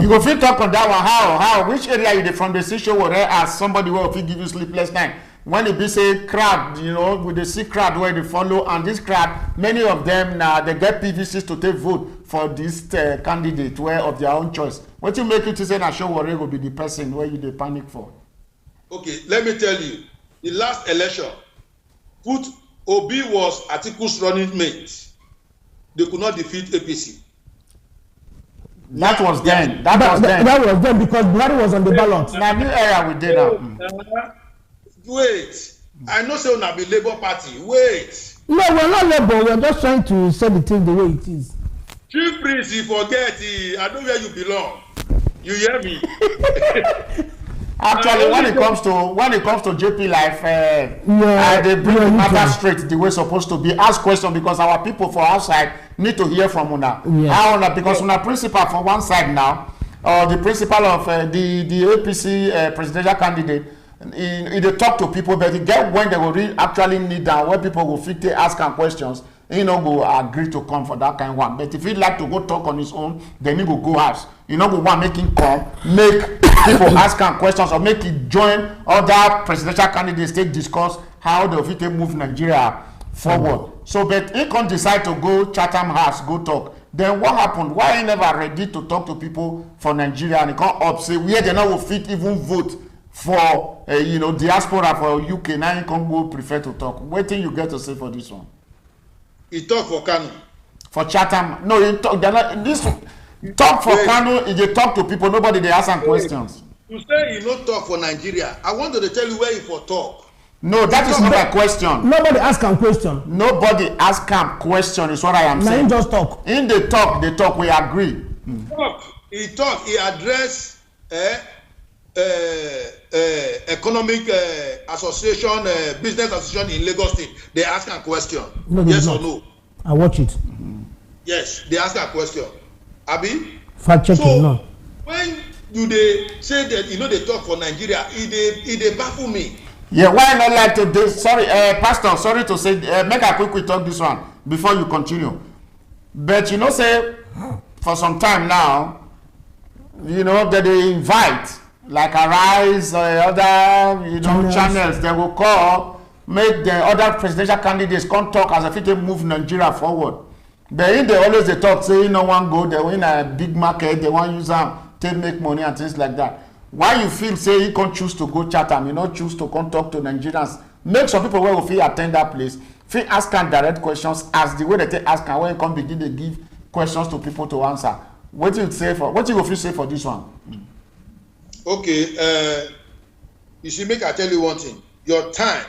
You go fit talk on that one. How? Which area you dey from? The see Showore as somebody who fit give you sleepless night. When it be say crowd, with the see crowd where they follow, and this crowd, many of them now they get PVCs to take vote for this candidate where of their own choice. What you make it to say that Showore will be the person where you dey panic for? Okay, let me tell you, the last election, Obi was Atiku's running mate. They could not defeat APC. That was then. That was then because Buhari was on the ballot. Now new era we did now. Wait, I know say una be Labour Party. Wait. No, we're not Labour. We're just trying to say the thing the way it is. Chief Prince, you forget. I know where you belong. You hear me? Actually, when it comes to JPLIVE, they bring the matter straight the way it's supposed to be. Ask question because our people for outside need to hear from una. How because una principal for one side now, the principal of the APC presidential candidate. He dey talk to people, but he get when they will really actually need down where people will fit ask him questions. He no go agree to come for that kind of one. But if he like to go talk on his own, then he go house. You know, go want make him come, make people ask him questions, or make him join other presidential candidates to discuss how they fit move Nigeria forward. So, but he can't decide to go Chatham House, go talk. Then what happened? Why he never ready to talk to people for Nigeria and he can't up say where they now will fit even vote for diaspora for UK? Now you can't go prefer to talk. What thing you get to say for this one? He talk for Kano. For Chatham? No, he talk. Talk for Kano. If they talk to people, nobody they ask them questions. You say he not talk for Nigeria. I wanted to tell you where he for talk. No, that is not a question. Nobody ask him question. Nobody ask him question is what I am saying. He just talk. In the talk, they talk. We agree. He talk. He address economic association, business association in Lagos State. They ask a question. No, yes not. or no? I watch it. Yes, they ask a question. Abi? Fact checking, so, no. When do they say that, they talk for Nigeria, it baffle me. Yeah, why not like to this? Sorry, Pastor, sorry to say, make a quick talk this one before you continue. But say, for some time now, that they invite, like Arise or other, channels, they will call, make the other presidential candidates come talk as if they move Nigeria forward. But if they always they talk, say, no one go, they win a big market, they want to use them, to make money and things like that. Why you feel say you can't choose to go Chatham, you not choose to come talk to Nigerians? Make some people will feel attend that place, feel ask and direct questions as the way that they ask and when you come begin they give questions to people to answer. What you say for what you will say for this one? Okay, you should make I tell you one thing. Your time.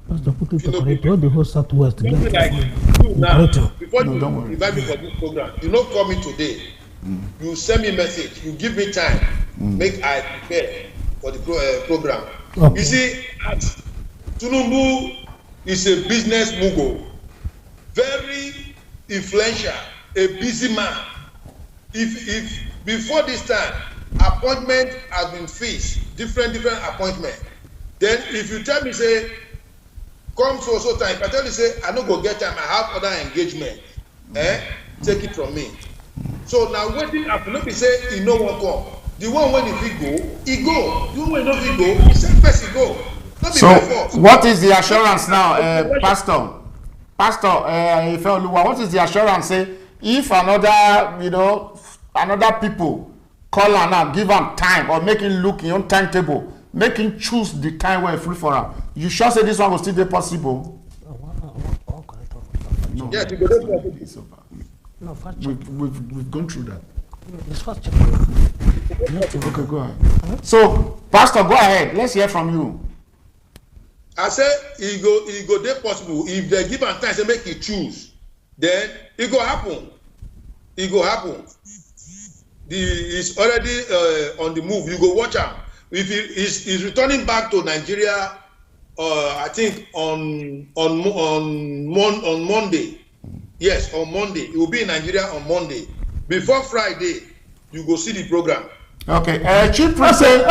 The whole Southwest. Like you now, before you invite me for this program, you not call me today. You send me message, you give me time, make I prepare for the program. Okay. You see, Tinubu is a business mogul, very influential, a busy man. If before this time, appointment has been fixed, different appointment, then if you tell me say, come so time, if I tell you say, I don't go get time, I have other engagement, take it from me. So now waiting up, not be say he no one come. The one when he go, he go. The one when not he go, he say first he go. Not be so my fault. What is the assurance now, Pastor, Ifeoluwa, what is the assurance say if another people call am now, give am time or make him look in own timetable, make him choose the time where free for am, you sure say this one will still be possible? No. Yes, you go there. No, we've gone through that. It's fact checking. Okay, go ahead. So, Pastor, go ahead. Let's hear from you. I say it go there possible. If they give am time, say make he choose, then it go happen. It go happen. He's already on the move. You go watch him. If he's returning back to Nigeria, I think on Monday. Yes, on Monday. He will be in Nigeria on Monday. Before Friday, you go see the program. Okay. Chief President,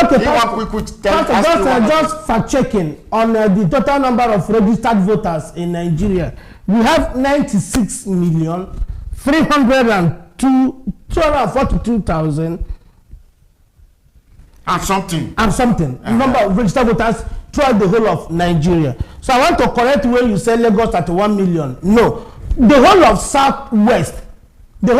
just fact checking on the total number of registered voters in Nigeria. We have 96,342,242,000 and something. Number of registered voters throughout the whole of Nigeria. So I want to correct when you say Lagos at 1 million. No. The whole of Southwest, they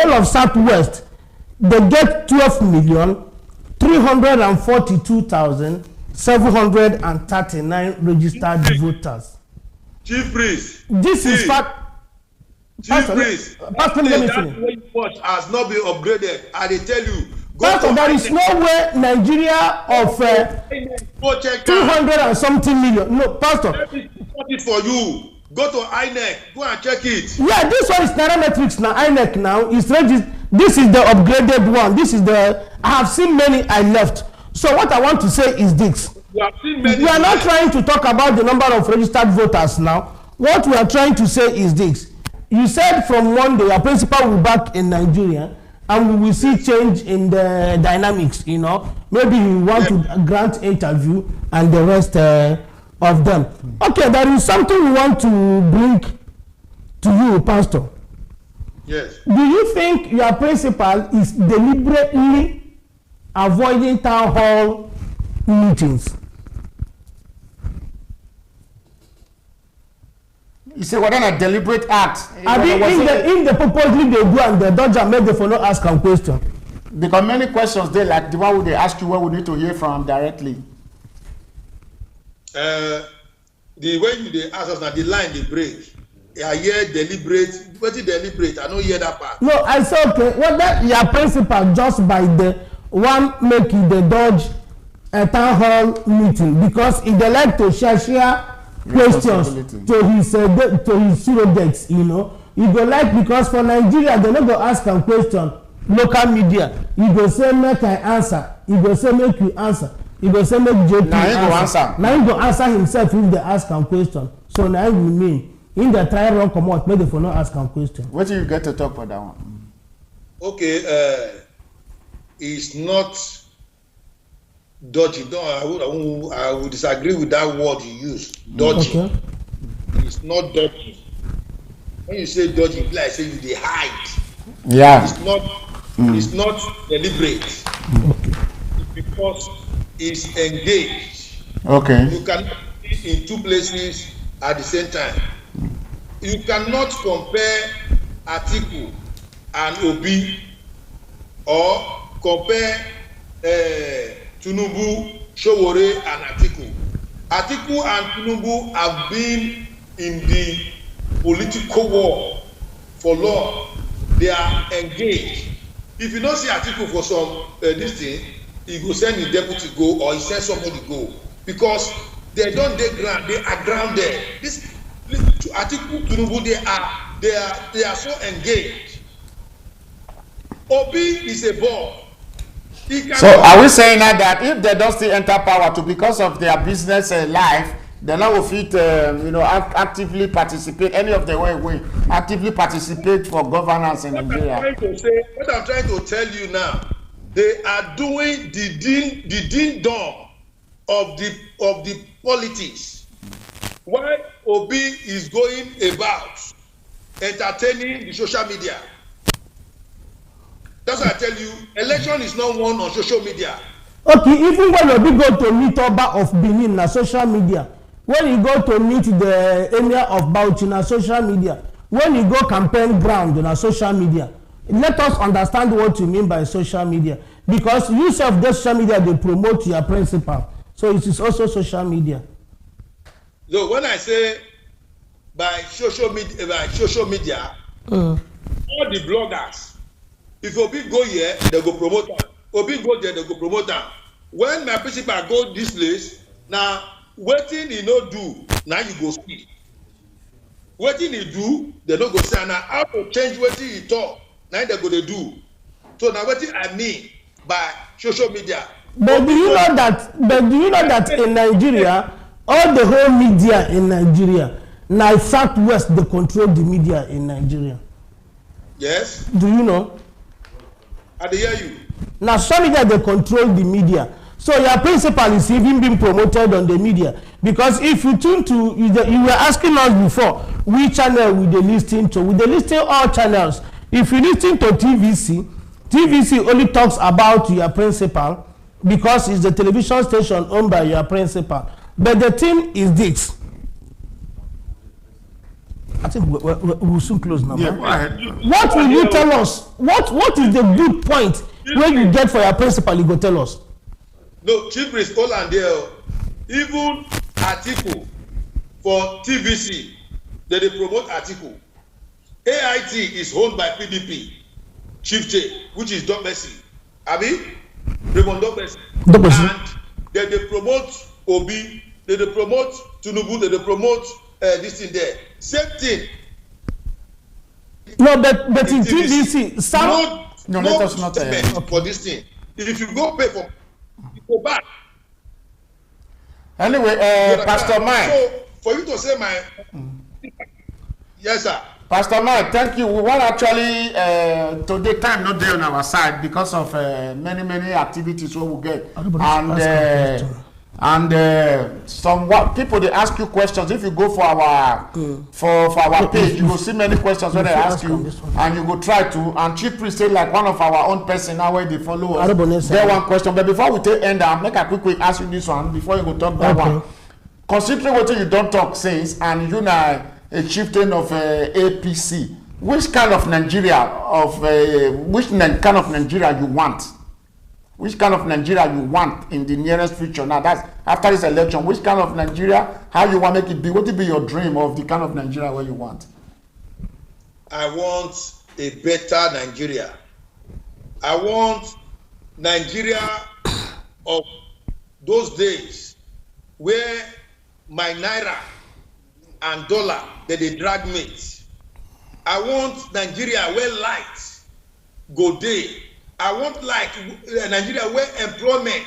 get 12,342,739 registered voters. Chief Priest. This is fact. Chief Priest. Pastor, let me finish. That watch has not been upgraded. I tell you. Pastor, there is no way Nigeria of 200 and something million. No, Pastor. Let me support it for you. Go to INEC, go and check it. Yeah, this one is nairametrics now. INEC now is registered. This is the upgraded one. This is the. I have seen many. I left. So what I want to say is this: you have seen many. We are not trying to talk about the number of registered voters now. What we are trying to say is this: you said from Monday your principal will be back in Nigeria, and we will see change in the dynamics. Maybe you want to grant interview and the rest. Of them. Okay, there is something we want to bring to you, Pastor. Yes. Do you think your principal is deliberately avoiding town hall meetings? You say, what a deliberate act? In the purposely they do and they dodge and make the follow ask a question. Because many questions they like the one they ask you where we need to hear from directly. The way they ask us now, the line they break. I hear deliberate. What is deliberate? I don't hear that part. No, I say okay. Well, that your principal just by the one making the dodge a town hall meeting because he dey like to share questions to his surrogates. He go like because for Nigeria they no go ask am question. Local media, you go say make I answer. You go say make you answer. He go say make JP Now he go answer. Now he go answer himself if they ask him question. So now we mean in the try run comot make they for not ask him question. What do you get to talk for that one? Okay, it's not dodgy. No, I would disagree with that word you use. Dodgy. Okay. It's not dodgy. When you say dodgy, it's like say you dey hide. Yeah. It's not. It's not deliberate. Okay. It's because it's engaged. Okay. You cannot be in two places at the same time. You cannot compare Atiku and Obi or compare Tinubu, Sowore and Atiku. Atiku and Tinubu have been in the political war for long. They are engaged. If you don't see Atiku for some this thing, he go send his deputy go or he send somebody go because they don't dey ground. They are grounded. This Atiku, Tinubu, they are so engaged. Obi is a ball. So are we saying now that if they don't still enter power to because of their business life, they now will fit actively participate any of the way actively participate for governance in Nigeria? What I'm trying to tell you now, they are doing the ding dong of the politics. Why Obi is going about entertaining the social media? That's why I tell you, election is not won on social media. Okay, even when Obi go to meet Oba of Benin na social media, when you go to meet the emir of Bauchi na social media, when you go campaign ground na social media. Let us understand what you mean by social media, because you self the social media they promote your principle, so it is also social media. So when I say by social media, all the bloggers, if Obi go here, they go promote am. Obi go there, they go promote am. When my principal go this place, now wetin he no do, now you go see. Wetin he do, they no go say. Now how to change wetin he talk, now they go dey do. So now wetin I mean by social media. But do you know that in Nigeria, all the whole media in Nigeria, now Southwest they control the media in Nigeria. Yes. Do you know? I dey hear you. Now some media they control the media. So your principal is even being promoted on the media, because if you tune to you were asking us before which channel we dey listen to. We dey listen all channels. If you listen to TVC only talks about your principal because it's the television station owned by your principal. But the thing is this. I think we'll soon close now. Yeah, what will you tell us? What is the good point when you get for your principal? You go tell us. No, Chief Priest Olandale, even Atiku for TVC, they promote Atiku. AIT is owned by PDP, Chief J, which is Domesi. Abi, Raymond Domesi. And they promote Obi, they promote Tinubu, they promote this thing there. Same thing. No, but in TVC, some... No, let us not for this thing. If you go pay for, you go back. Anyway, Pastor Mike. So for you to say my, yes, sir. Pastor Mike, thank you. We want actually today time not there on our side because of many activities we will get, and some people they ask you questions. If you go for our for our page, you will see many questions when they ask you, and you will try to. And Chief Priest say like one of our own person now where they follow us. There one question, but before we take end, I'll make a quick ask you this one before you go talk that one. Considering what you don't talk since, and you know a chieftain of APC, which kind of Nigeria kind of Nigeria you want? Which kind of Nigeria you want in the nearest future? Now that's after this election. Which kind of Nigeria? How you want to make it be? What will be your dream of the kind of Nigeria where you want? I want a better Nigeria. I want Nigeria of those days where my naira and dollar they drag mate. I want Nigeria where light go day. I want like Nigeria where employment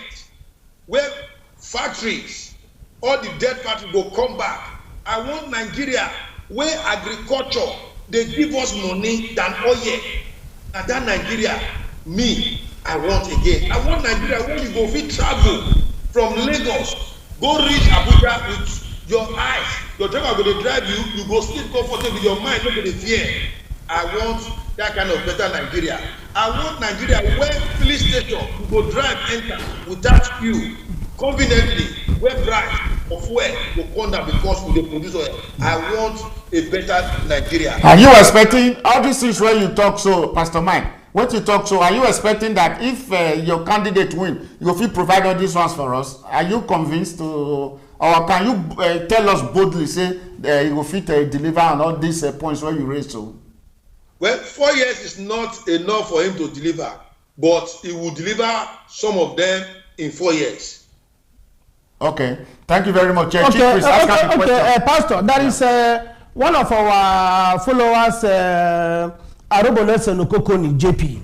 where factories, all the dead factories go come back. I want Nigeria where agriculture they give us money than oil. And that Nigeria, me, I want again. I want Nigeria where you go fit travel from Lagos, go reach Abuja with your eyes. Your driver go to drive you, you go sleep comfortably with your mind, not with the fear. I want that kind of better Nigeria. I want Nigeria where police station you go drive enter without queue, conveniently, where price of fuel go come down because we dey produce oil. I want a better Nigeria. Are you expecting all these things when you talk so, Pastor Mike? What you talk so, are you expecting that if your candidate win, you will provide all these ones for us? Are you convinced to, or can you tell us boldly, say you will fit deliver on all these points where you raised so? Well, 4 years is not enough for him to deliver, but he will deliver some of them in 4 years. Okay, thank you very much. Okay, Pastor, that is one of our followers, Arobonese Nokokoni, JP.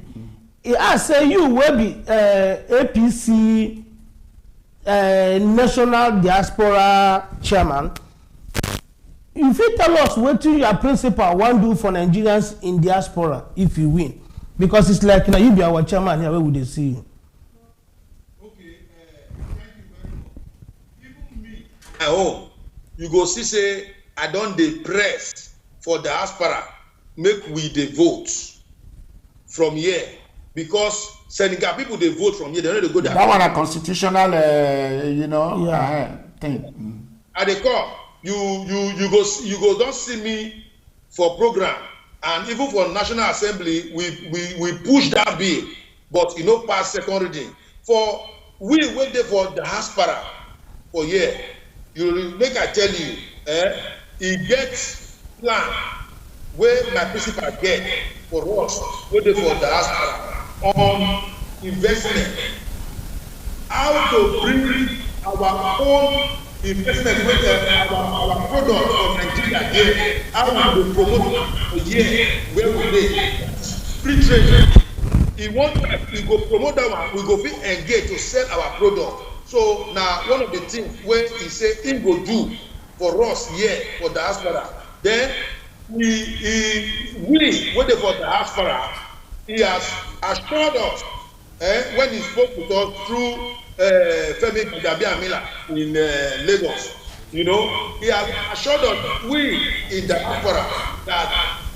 He asked, say you will be APC National Diaspora Chairman. If you tell us what your principal want do for Nigerians in diaspora if you win, because it's like now you be our chairman here, where would they see you? Okay, thank you very much. Even me, at home, you go see say I don dey press for diaspora, make we dey vote from here because Senegal people dey vote from here, they no dey go there. That one a constitutional, thing. I dey come. You go don't see me for program, and even for National Assembly we push that bill, but e no pass second reading. For we wait there for the diaspora for here, you make I tell you, e get plan wey my principal get for us wey dey for diaspora on investment, how to bring our own investment with our product for Nigeria here, how we go promote for here where we dey free trade. We go promote that one, we go fit engage to sell our product. So now one of the things where he say he go do for us here for diaspora, then we wait for diaspora. He has assured us when he spoke with us through Femi Gbajabiamila in Lagos, he has assured us we in diaspora that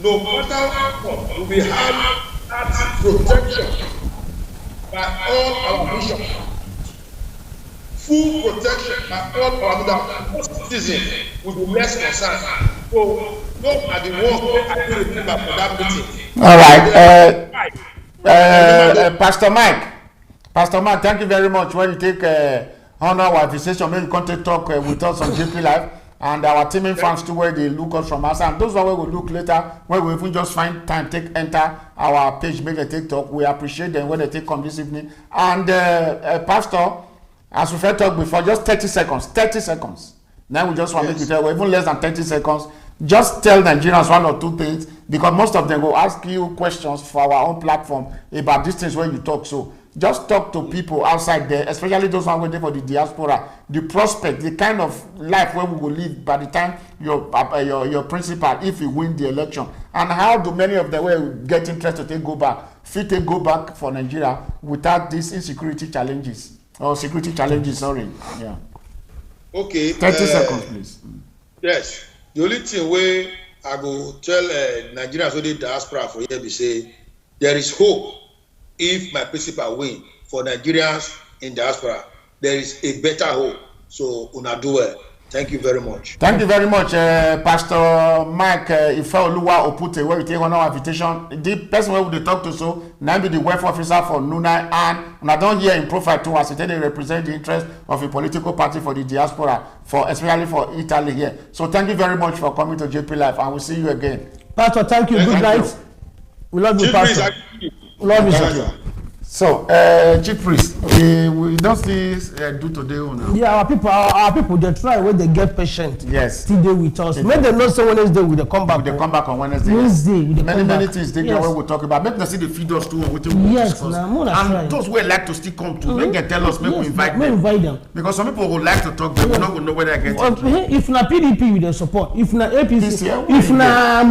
no matter what, we have that protection by all our bishops, full protection by all our citizens will be less concerned. So those are the ones I do remember for that meeting. All right, Pastor Mike, thank you very much. When you take honor our invitation, maybe you come to talk with us on JPLIVE and our teaming fans too, where they look us from us. And those are where we look later, where we even just find time, enter our page, make a TikTok. We appreciate them when they take come this evening. And Pastor, as we first talked before, just 30 seconds. Now we just want to make you tell, even less than 30 seconds. Just tell Nigerians one or two things, because most of them will ask you questions for our own platform about these things when you talk. So just talk to people outside there, especially those who are waiting for the diaspora, the prospect, the kind of life where we will live by the time your principal, if you win the election, and how do many of them will get interested to go back for Nigeria without these security challenges. Sorry. Yeah. Okay. 30 seconds, please. Yes. The only thing where I go tell Nigerians who dey diaspora for here be say there is hope if my principal win for Nigerians in diaspora. There is a better hope. So una do well. Thank you very much. Thank you very much, Pastor Mike Ifeoluwa Opute, where we take on our invitation. The person where we talk to so now be the welfare officer for NUNA, and I don't hear in profile too as they represent the interest of a political party for the diaspora, especially for Italy here. So thank you very much for coming to JPLIVE, and we'll see you again. Pastor, thank you. Good night. We love you, Pastor. Love you, sir. So, Chief Priest, we don't see do today on. Yeah, our people, they try when they get patient. Yes. Still day with us. Make them know so Wednesday we dey come back. We dey come back on Wednesday. Many things they get what we talk about. Make them see the feed us too on what we discuss. And those who like to still come to, make them tell us, make we invite them. Because some people would like to talk, but we not know whether I get it. If na PDP we dey support, if na APC, if na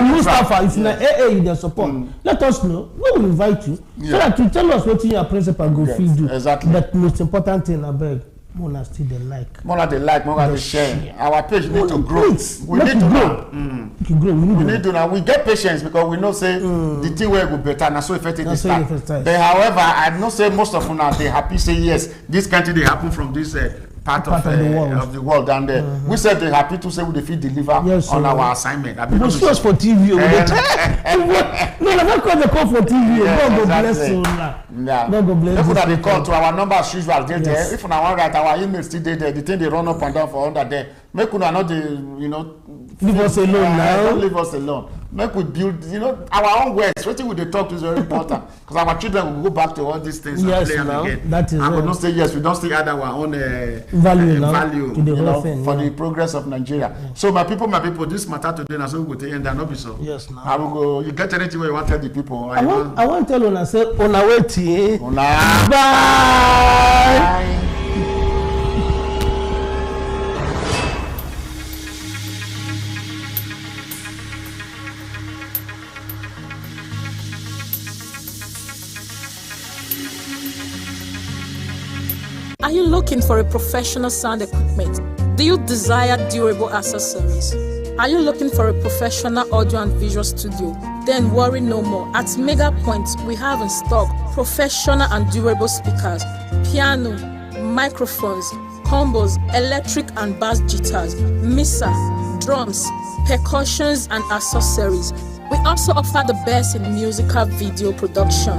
Mustafa, if na AA we dey support, let us know. We will invite you. So that you tell us what your principal go feed you. Exactly. That most important thing, I beg. Mona still they like. Mona they like, Mona they share. Our page need to grow. We need to grow. We need to now. We get patience because we know say the thing will go better. Na so effective this time. But however, I know say most of them are they happy say yes. This country they happen from this part of the world and we said they happy to say we fit deliver on our assignment. We show us for TV. No, not call the call for TV. God go bless you. God go bless you. They call to our number as usual. If una want write our email still there, the thing they run up and down for under there. Make una not leave us alone now. Don't leave us alone. Make we build, our own words. What we talk is very important because our children will go back to all these things and play them again. That is. And we don't say yes. We don't still add our own value to the whole thing, for the progress of Nigeria. So my people, this matter today, na so we go to end and not be so. Yes, now. I will go. You get anything where you want to tell the people? I want to tell una say una wait. Bye. Bye. Are you looking for a professional sound equipment? Do you desire durable accessories? Are you looking for a professional audio and visual studio? Then worry no more. At Mega Point, we have in stock professional and durable speakers, piano, microphones, combos, electric and bass guitars, mixer, drums, percussions and accessories. We also offer the best in musical video production,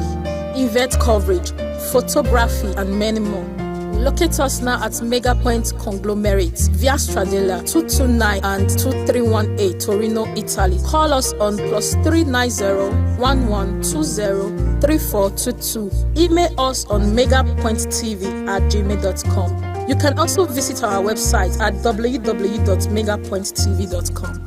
event coverage, photography and many more. Locate us now at Mega Point Conglomerate, Via Stradella 229 and 2318 Torino, Italy. Call us on +390 1120 3422. Email us on megapointtv@gmail.com. You can also visit our website at www.megapointtv.com.